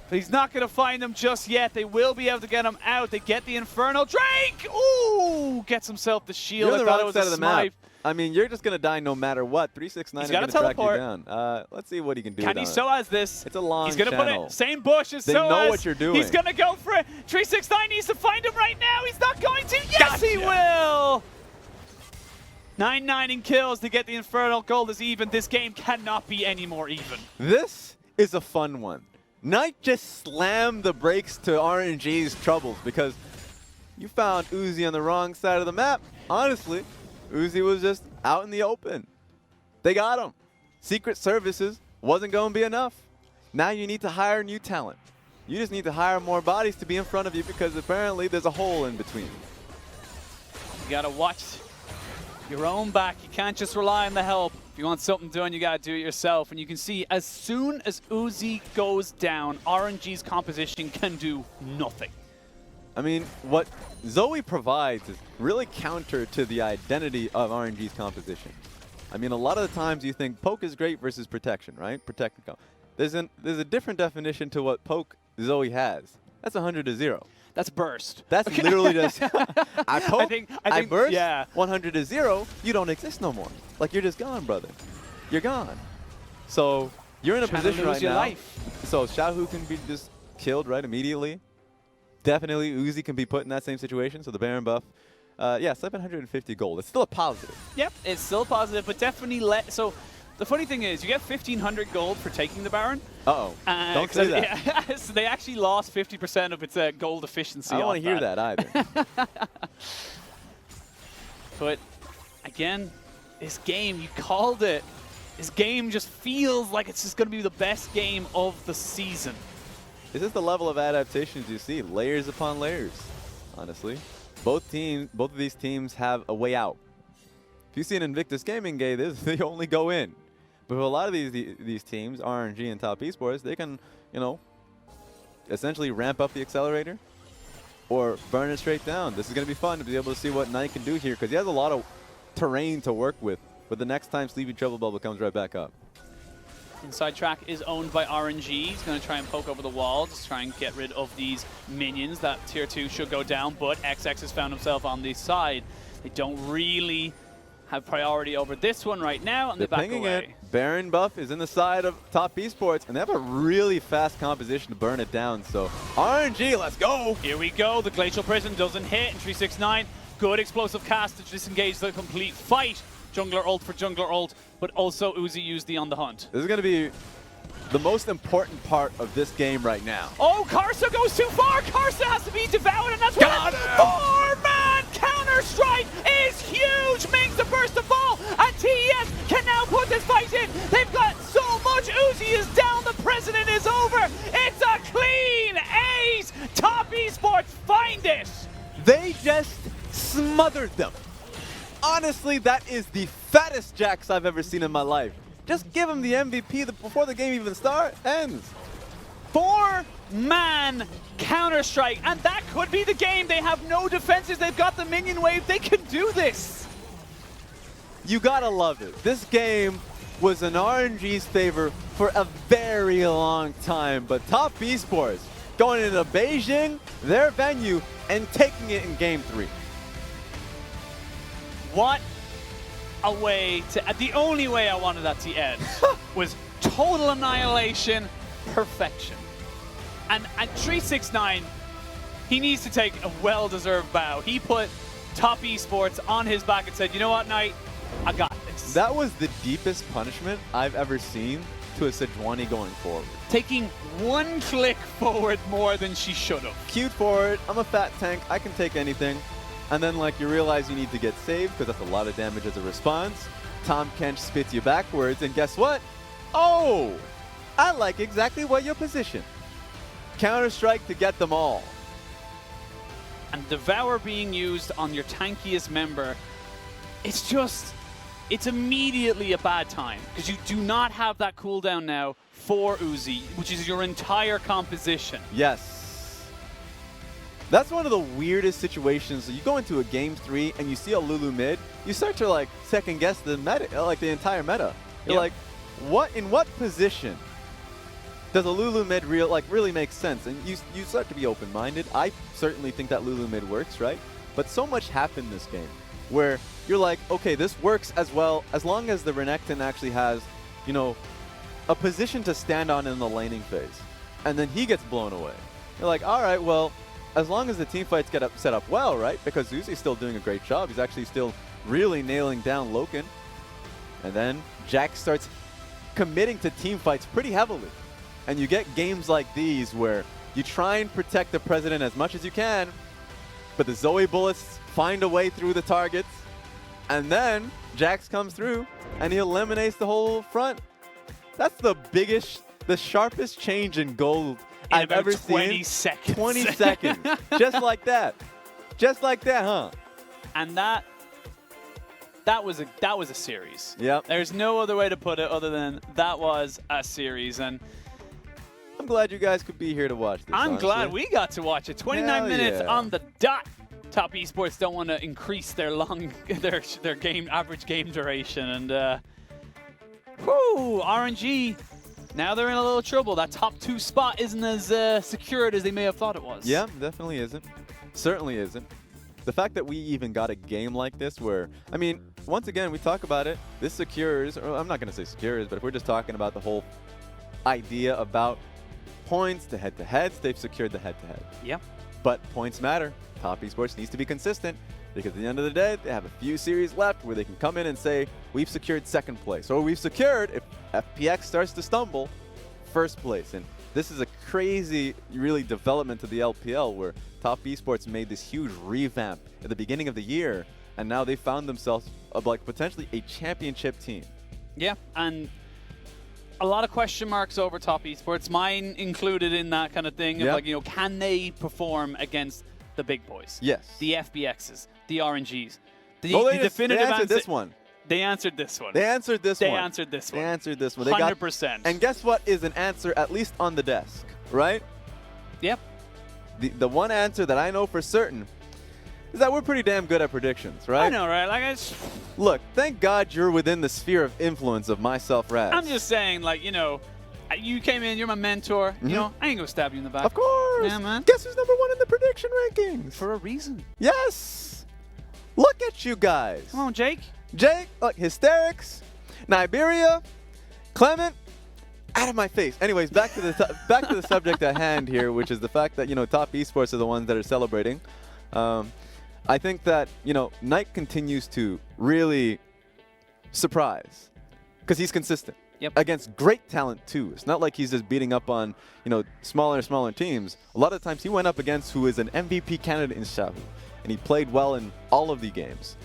But he's not going to find them just yet. They will be able to get him out. They get the Infernal. Drake! Ooh! Gets himself the shield. You're on the I thought wrong it was side a of the smite. map. I mean, you're just going to die no matter what. 369 is going to track you down. Let's see what he can do. Can he SOAS this? It's a long He's going to put it same bush as They SOAS. know what you're doing. He's going to go for it. 369 needs to find him right now. He's not going to. Yes, he will! 9-9 in kills to get the Infernal. Gold is even. This game cannot be any more even. This is a fun one. Knight just slammed the brakes to RNG's troubles because you found Uzi on the wrong side of the map. Honestly, Uzi was just out in the open. They got him. Secret Services wasn't going to be enough. Now you need to hire new talent. You just need to hire more bodies to be in front of you because apparently there's a hole in between. You got to watch your own back. You can't just rely on the help. If you want something done, you got to do it yourself. And you can see as soon as Uzi goes down, RNG's composition can do nothing. I mean, what Zoe provides is really counter to the identity of RNG's composition. I mean, a lot of the times you think poke is great versus protection, right? Protect and go. There's a different definition to what poke Zoe has. That's 100 to 0. That's burst. That's literally just I poke, I think, burst, yeah. 100 to 0, you don't exist no more. Like, you're just gone, brother. You're gone. So you're in a position right now. So Xiahu can be just killed right immediately. Definitely Uzi can be put in that same situation. So the Baron buff, yeah, 750 gold. It's still a positive. Yep, it's still positive, but definitely so the funny thing is you get 1,500 gold for taking the Baron. Uh-oh. Don't say that. Yeah, so they actually lost 50% of its gold efficiency. I don't want to hear that either. But again, this game, you called it. This game just feels like it's just going to be the best game of the season. This is the level of adaptations you see, layers upon layers, honestly. Both of these teams have a way out. If you see an Invictus Gaming game, they only go in. But for a lot of these teams, RNG and Top Esports, they can, you know, essentially ramp up the accelerator or burn it straight down. This is going to be fun to be able to see what Knight can do here because he has a lot of terrain to work with. But the next time Sleepy Trouble Bubble comes right back up. Inside track is owned by RNG. He's going to try and poke over the wall, just try and get rid of these minions. That tier 2 should go down, but XX has found himself on the side. They don't really have priority over this one right now, and they back away. Baron buff is in the side of Top Esports, and they have a really fast composition to burn it down. So RNG, let's go! Here we go. The Glacial Prison doesn't hit, and 369. Good explosive cast to disengage the complete fight. Jungler ult for jungler ult, but also Uzi used the on the hunt. This is going to be the most important part of this game right now. Oh, Karsa goes too far! Karsa has to be devoured, and that's what four-man counter-strike is huge! Ming's the first to fall, and TES can now put this fight in. They've got so much. Uzi is down, the president is over. It's a clean ace! Top Esports find it! They just smothered them. Honestly, that is the fattest Jax I've ever seen in my life. Just give him the MVP before the game even ends. Four-man Counter-Strike, and that could be the game. They have no defenses. They've got the minion wave. They can do this. You gotta love it. This game was in RNG's favor for a very long time, but Top Esports going into Beijing, their venue, and taking it in Game 3. What a way to... The only way I wanted that to end was total annihilation, perfection. And 369, he needs to take a well-deserved bow. He put Top Esports on his back and said, you know what, Knight? I got this. That was the deepest punishment I've ever seen to a Sejuani going forward. Taking one click forward more than she should have. Cute forward, I'm a fat tank, I can take anything. And then, like, you realize you need to get saved because that's a lot of damage as a response. Tom Kench spits you backwards, and guess what? Oh! I like exactly what your position. Counter-Strike to get them all. And Devour being used on your tankiest member, it's immediately a bad time because you do not have that cooldown now for Uzi, which is your entire composition. Yes. That's one of the weirdest situations. You go into a Game 3 and you see a Lulu mid, you start to like second guess the meta, like the entire meta. You're like, in what position does a Lulu mid really make sense? And you start to be open-minded. I certainly think that Lulu mid works, right? But so much happened this game where you're like, okay, this works as well as long as the Renekton actually has, you know, a position to stand on in the laning phase. And then he gets blown away. You're like, all right, well, as long as the team fights get set up well, right? Because Uzi's still doing a great job. He's actually still really nailing down LokeN. And then Jax starts committing to team fights pretty heavily. And you get games like these where you try and protect the president as much as you can, but the Zoe bullets find a way through the targets. And then Jax comes through and he eliminates the whole front. That's the sharpest change in gold I've ever seen. 20 seconds. 20 seconds. Just like that. Just like that, huh? And that was a series. Yep. There's no other way to put it other than that was a series. And I'm glad you guys could be here to watch this. I'm glad we got to watch it. 29 minutes on the dot. Top Esports don't want to increase their their average game duration, and RNG. Now they're in a little trouble. That top 2 spot isn't as secured as they may have thought it was. Yeah, definitely isn't. Certainly isn't. The fact that we even got a game like this where, I mean, once again, we talk about it, this secures, or I'm not going to say secures, but if we're just talking about the whole idea about points, the head-to-heads, they've secured the head-to-head. Yeah. But points matter. Top Esports needs to be consistent because at the end of the day, they have a few series left where they can come in and say, we've secured 2nd place, or we've secured, if FPX starts to stumble, 1st place. And this is a crazy, really, development to the LPL where Top Esports made this huge revamp at the beginning of the year, and now they found themselves like potentially a championship team. Yeah, and a lot of question marks over Top Esports, mine included in that kind of thing. Of like, you know, can they perform against the big boys? Yes. The FBXs, the RNGs. The definitive answer. This one. They answered this one. They answered this one. They answered this one. They answered this one. 100%. And guess what is an answer at least on the desk, right? Yep. The one answer that I know for certain is that we're pretty damn good at predictions, right? I know, right? Like, look, thank God you're within the sphere of influence of myself, Raz. I'm just saying, like, you know, you came in, you're my mentor. You know, I ain't gonna stab you in the back. Of course. Yeah, man. Guess who's #1 in the prediction rankings? For a reason. Yes. Look at you guys. Come on, Jake. Jake, look, Hysterics, Niberia, Clement, out of my face. Anyways, back to the subject at hand here, which is the fact that, you know, Top Esports are the ones that are celebrating. I think that, you know, Knight continues to really surprise because he's consistent. Yep. Against great talent too. It's not like he's just beating up on, you know, smaller teams. A lot of times he went up against who is an MVP candidate in Xiahu, and he played well in all of the games.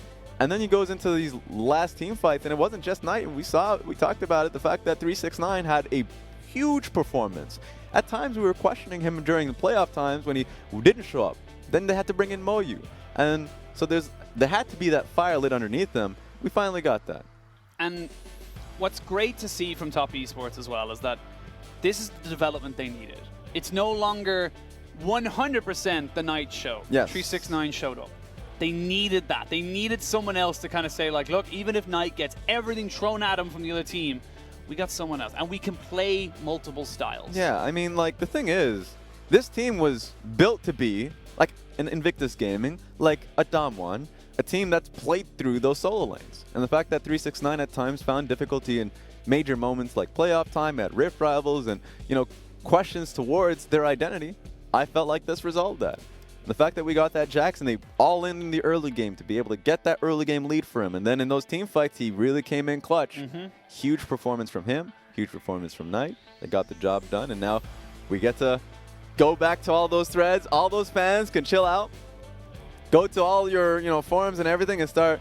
And then he goes into these last team fights, and it wasn't just Knight. We talked about it, the fact that 369 had a huge performance. At times we were questioning him during the playoff times when he didn't show up. Then they had to bring in Moyu. And so there had to be that fire lit underneath them. We finally got that. And what's great to see from Top Esports as well is that this is the development they needed. It's no longer 100% the Knight show. Yes. 369 showed up. They needed that. They needed someone else to kind of say, like, look, even if Knight gets everything thrown at him from the other team, we got someone else. And we can play multiple styles. Yeah, I mean, like, the thing is, this team was built to be, like an Invictus Gaming, like a Damwon, a team that's played through those solo lanes. And the fact that 369 at times found difficulty in major moments like playoff time at Rift Rivals and, you know, questions towards their identity, I felt like this resolved that. The fact that we got that Jax and they all in the early game to be able to get that early game lead for him. And then in those team fights, he really came in clutch. Huge performance from him, huge performance from Knight. They got the job done. And now we get to go back to all those threads. All those fans can chill out. Go to all your, you know, forums and everything and start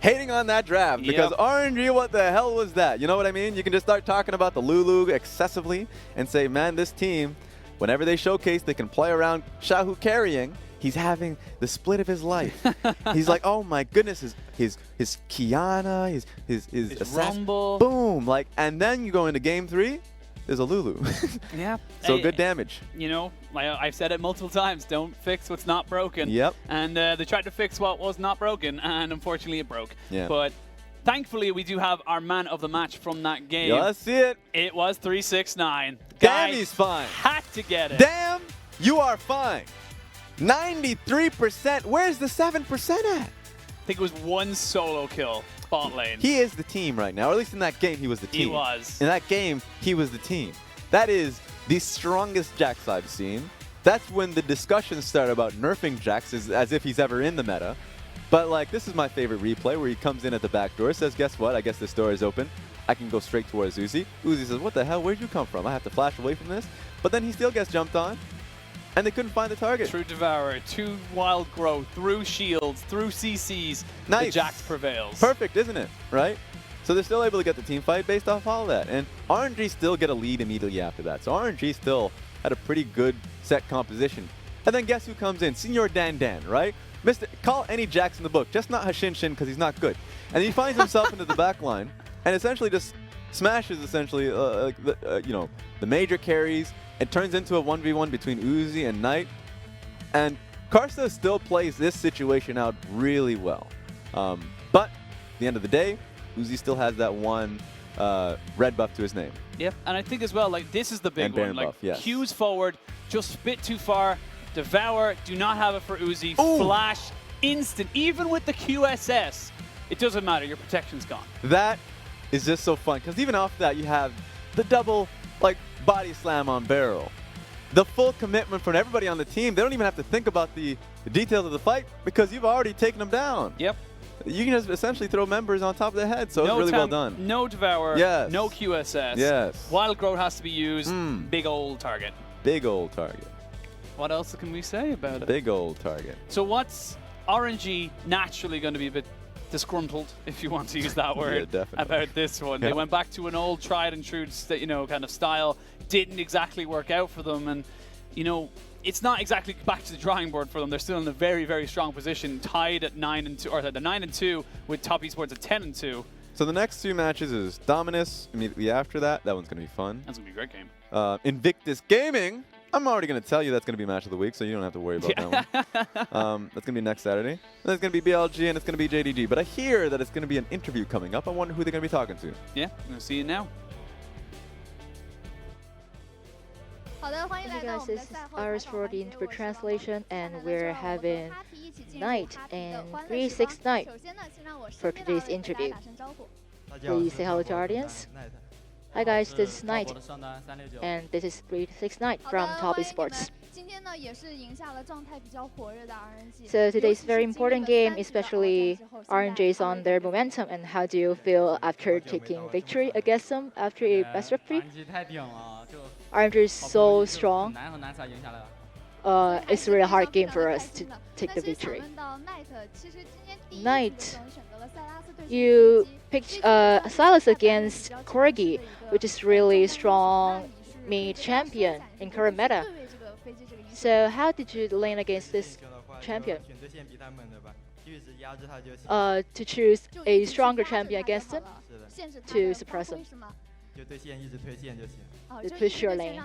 hating on that draft. Because RNG, what the hell was that? You know what I mean? You can just start talking about the Lulu excessively and say, man, this team, whenever they showcase, they can play around Xiahu carrying. He's having the split of his life. He's like, oh my goodness, his Kiana, his Rumble. Boom. Like, and then you go into game 3, there's a Lulu. Yeah. So good damage. You know, I've said it multiple times, don't fix what's not broken. Yep. And they tried to fix what was not broken, and unfortunately it broke. Yeah. But thankfully, we do have our man of the match from that game. Yeah, let's see it. It was 369. Damn, he's fine. Had to get it. Damn, you are fine. 93%. Where's the 7% at? I think it was one solo kill, bot lane. He is the team right now, or at least in that game, he was the team. He was. In that game, he was the team. That is the strongest Jax I've seen. That's when the discussions start about nerfing Jax as if he's ever in the meta. But, like, this is my favorite replay where he comes in at the back door, says, guess what? I guess this door is open. I can go straight towards Uzi. Uzi says, what the hell? Where'd you come from? I have to flash away from this. But then he still gets jumped on, and they couldn't find the target. True Devourer, 2 Wild Growth, through shields, through CCs. Nice. The Jax prevails. Perfect, isn't it? Right? So they're still able to get the team fight based off all that. And RNG still get a lead immediately after that. So RNG still had a pretty good set composition. And then guess who comes in? Senor Dan Dan, right? Call any Jax in the book, just not Hashin Shin because he's not good. And he finds himself into the back line and essentially just smashes you know, the major carries. It turns into a 1v1 between Uzi and Knight. And Karsa still plays this situation out really well. But at the end of the day, Uzi still has that one red buff to his name. Yep, and I think as well, like, this is the big And one. Baron Like, buff, yes. Q's forward, just spit too far. Devour, do not have it for Uzi. Ooh. Flash, instant. Even with the QSS, it doesn't matter. Your protection's gone. That is just so fun, because even off that, you have the double, like, body slam on barrel. The full commitment from everybody on the team. They don't even have to think about the details of the fight, because you've already taken them down. Yep. You can just essentially throw members on top of their head, so it's really well done. No Devour, Yes. no QSS. Yes. Wild Growth has to be used. Big old target. Big old target. What else can we say about it? Big old target. So what's RNG naturally going to be a bit disgruntled, if you want to use that word, definitely. about this one. They went back to an old tried and true, you know, kind of style. Didn't exactly work out for them, and you know, it's not exactly back to the drawing board for them. They're still in a very, very strong position, tied at 9-2, or at the 9-2 with Top Esports at 10-2. So the next two matches is Dominus immediately after that. That one's going to be fun. That's going to be a great game. Invictus Gaming. I'm already going to tell you that's going to be match of the week, so you don't have to worry about that one. That's going to be next Saturday. And that's going to be BLG and it's going to be JDG. But I hear that it's going to be an interview coming up. I wonder who they're going to be talking to. Yeah, I'm going to see you now. Hey guys, this is ours for the interpret translation, and we're having Knight and 369 for today's interview. Please say hello to our audience. Hi guys, this is Knight, and this is 369 from TOP Esports. So today's very important game, especially RNG is on their momentum, and how do you feel after taking victory against them after a best of 3? RNG is so strong. It's a really hard game for us to take the victory. Knight, you picked Silas against Corgi, which is really strong mid champion in current meta. So how did you lane against this champion? To choose a stronger champion against him to suppress him. To push your lane.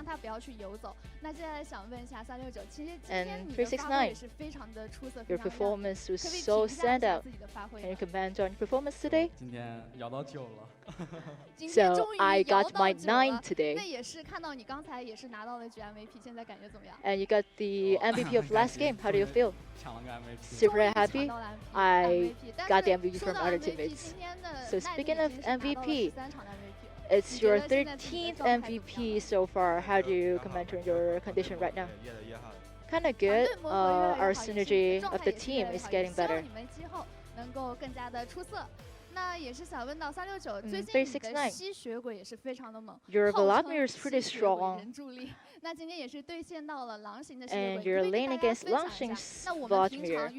And 369, your performance was so standout. Can you comment on your performance today? So I got my 9 today. And you got the MVP of last game. How do you feel? Super happy. I got the MVP from other teammates. So speaking of MVP, it's your 13th MVP so far. How do you comment on your condition right now? Kind of good. Our synergy of the team is getting better. 369. Your Vladimir is pretty strong. And you're lane against Langx's Vladimir.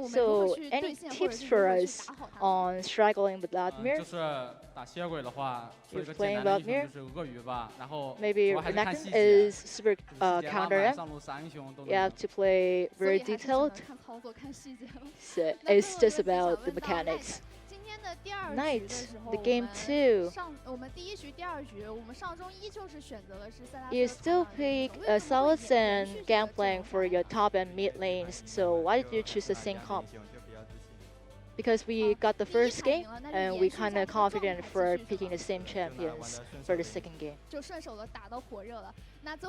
So, any tips for us on struggling with Vladimir? You're playing Vladimir? Maybe Renekton is super counter. You have to play very detailed. So it's just about the mechanics. Knight, the game 2. You still pick Silas and Gangplank for your top and mid lanes, so why did you choose the same comp? Because we got the first game, and we kind of confident for picking the same champions for the second game.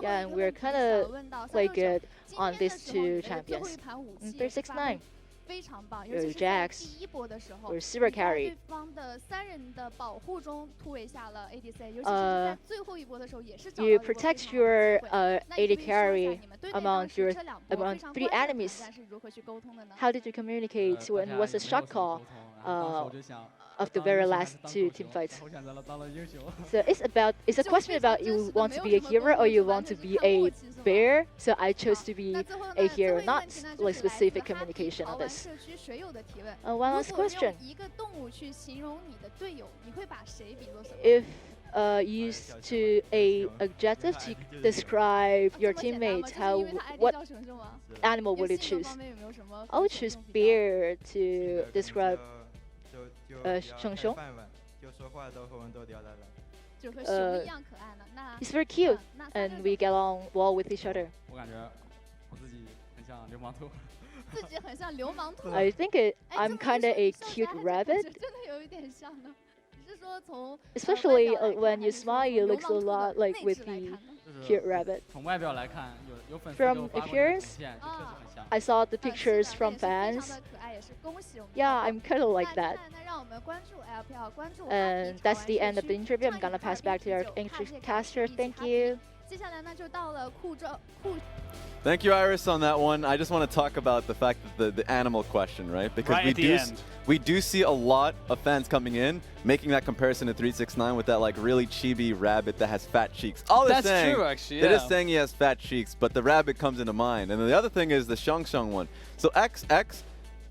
Yeah, and we're kind of play good on these two champions. 369. Your Jax, or super carry. You protect your AD carry among 3 enemies. How did you communicate, and what's the shot call of the very last 2 team fights? So it's a question about you want to be a hero or you want to be a bear. So I chose to be a hero, not like specific communication on this. One last question. If used to a adjective to describe your teammate, what animal would you choose? I would choose bear to describe 熊熊. He's very cute, and we get along well with each other. I think I'm kind of a cute rabbit. Especially when you smile, you look a lot like with the cute rabbit. From appearance, I saw the pictures from fans. Yeah, I'm kind of like that. And that's the end of the interview. I'm gonna pass back to our caster. Thank you. Thank you, Iris, on that one. I just want to talk about the fact that the animal question, right? Because we do see a lot of fans coming in making that comparison to 369 with that like really chibi rabbit that has fat cheeks. All they're saying, true, actually. They're just saying he has fat cheeks, but the rabbit comes into mind. And then the other thing is the Xiang one. So XX,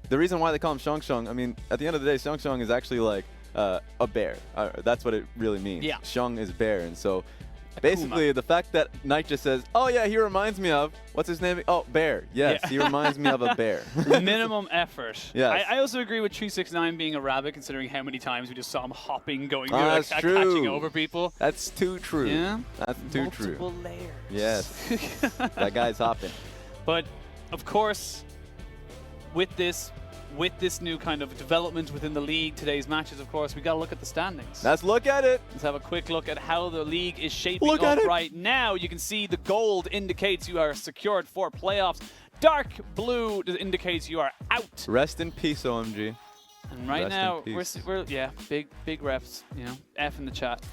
the reason why they call him Xiang, I mean, at the end of the day, Xiang is actually like a bear. That's what it really means. Yeah. Xiang is bear, and so. Basically, the fact that Knight just says, oh yeah, he reminds me of, what's his name? Oh, bear. Yes, yeah. He reminds me of a bear. Minimum effort. Yes. I also agree with 369 being a rabbit, considering how many times we just saw him hopping, going through, that's true. catching over people. That's too true. Yeah. That's too true. Multiple layers. Yes. That guy's hopping. But, of course, with this new kind of development within the league, today's matches, of course, we got to look at the standings. Let's look at it. Let's have a quick look at how the league is shaping up right now. You can see the gold indicates you are secured for playoffs. Dark blue indicates you are out. Rest in peace, OMG. And right now, we're big reps, you know, F in the chat.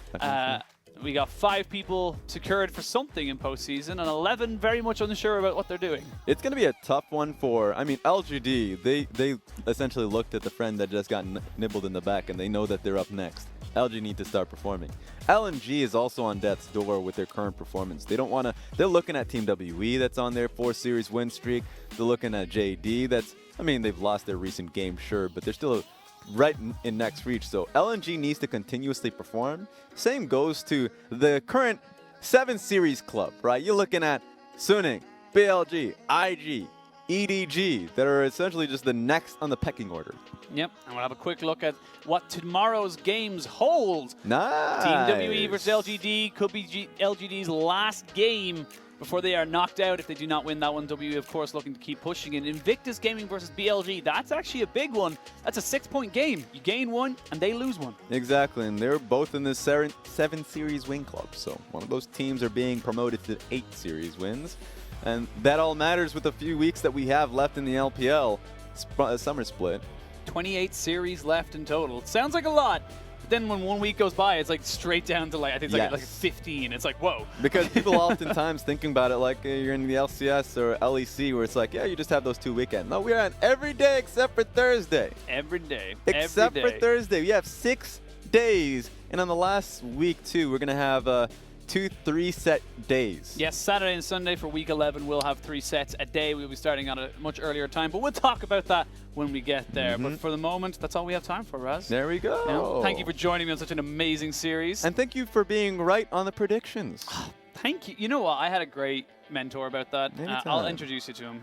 We got 5 people secured for something in postseason, and 11 very much unsure about what they're doing. It's going to be a tough one for, I mean, LGD, they essentially looked at the friend that just got nibbled in the back, and they know that they're up next. LG need to start performing. LNG is also on death's door with their current performance. They don't want to, they're looking at Team WE that's on their 4-series win streak. They're looking at JD that's, I mean, they've lost their recent game, sure, but they're still right in next reach. So LNG needs to continuously perform. Same goes to the current 7-series club, right? You're looking at Suning, BLG, IG, EDG that are essentially just the next on the pecking order. Yep, and we'll have a quick look at what tomorrow's games hold. Nice. Team WE versus LGD could be LGD's last game before they are knocked out if they do not win that one. WE, of course, looking to keep pushing it. Invictus Gaming versus BLG, that's actually a big one. That's a 6-point game. You gain one, and they lose one. Exactly, and they're both in the 7-series win club. So one of those teams are being promoted to 8-series wins. And that all matters with the few weeks that we have left in the LPL summer split. 28 series left in total. It sounds like a lot. Then when 1 week goes by, it's like straight down to like, I think it's like 15. It's like, whoa. Because people oftentimes thinking about it like you're in the LCS or LEC where it's like, yeah, you just have those 2 weekends. No, we're on every day except for Thursday. Every day. Except for Thursday. We have 6 days. And on the last week, too, we're going to have 2 3-set days. Yes, Saturday and Sunday for week 11, we'll have 3 sets a day. We'll be starting at a much earlier time, but we'll talk about that when we get there. But for the moment, that's all we have time for, Raz. There we go. You know, thank you for joining me on such an amazing series. And thank you for being right on the predictions. Thank you. You know what? I had a great mentor about that. I'll introduce you to him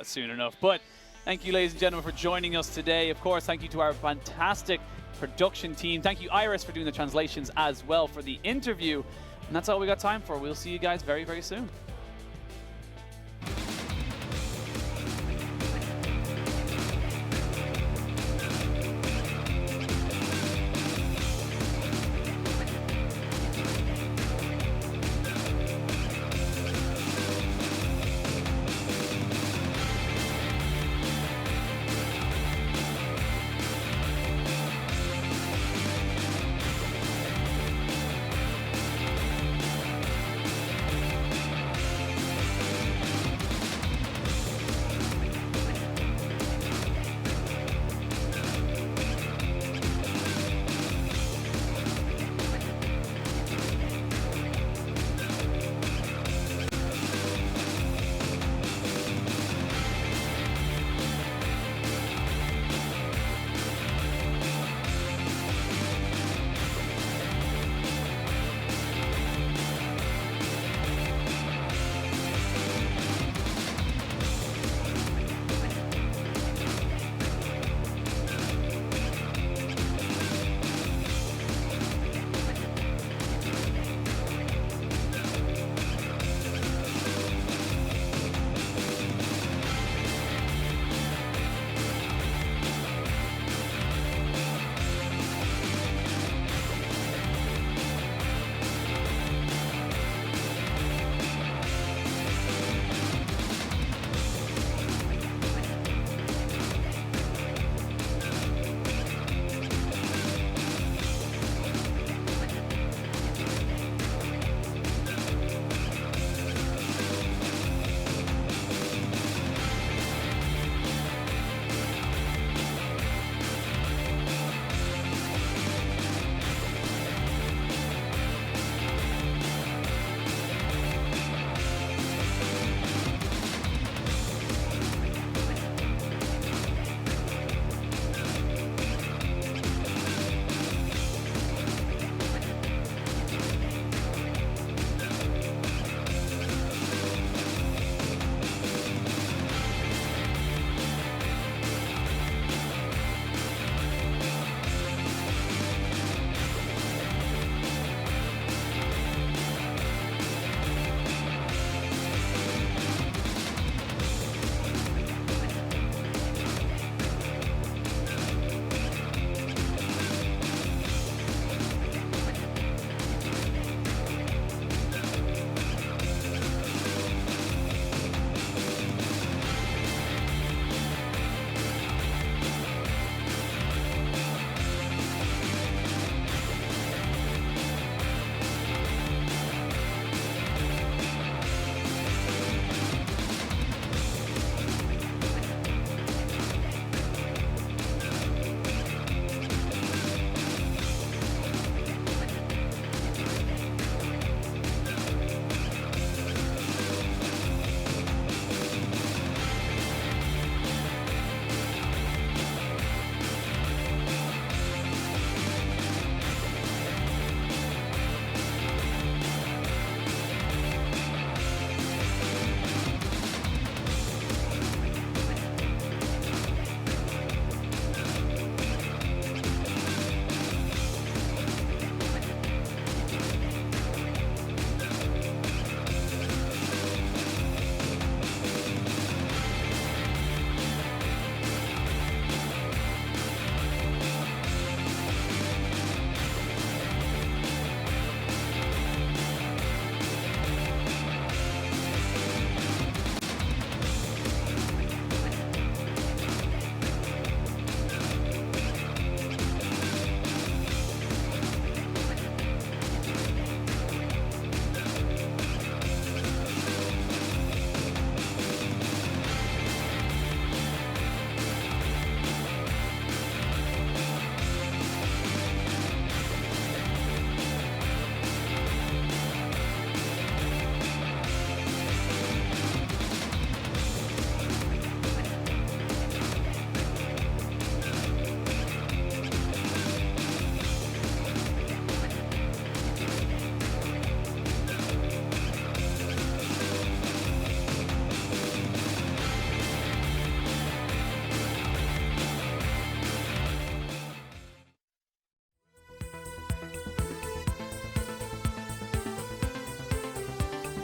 soon enough. But thank you, ladies and gentlemen, for joining us today. Of course, thank you to our fantastic production team. Thank you, Iris, for doing the translations as well for the interview. And that's all we got time for. We'll see you guys very, very soon.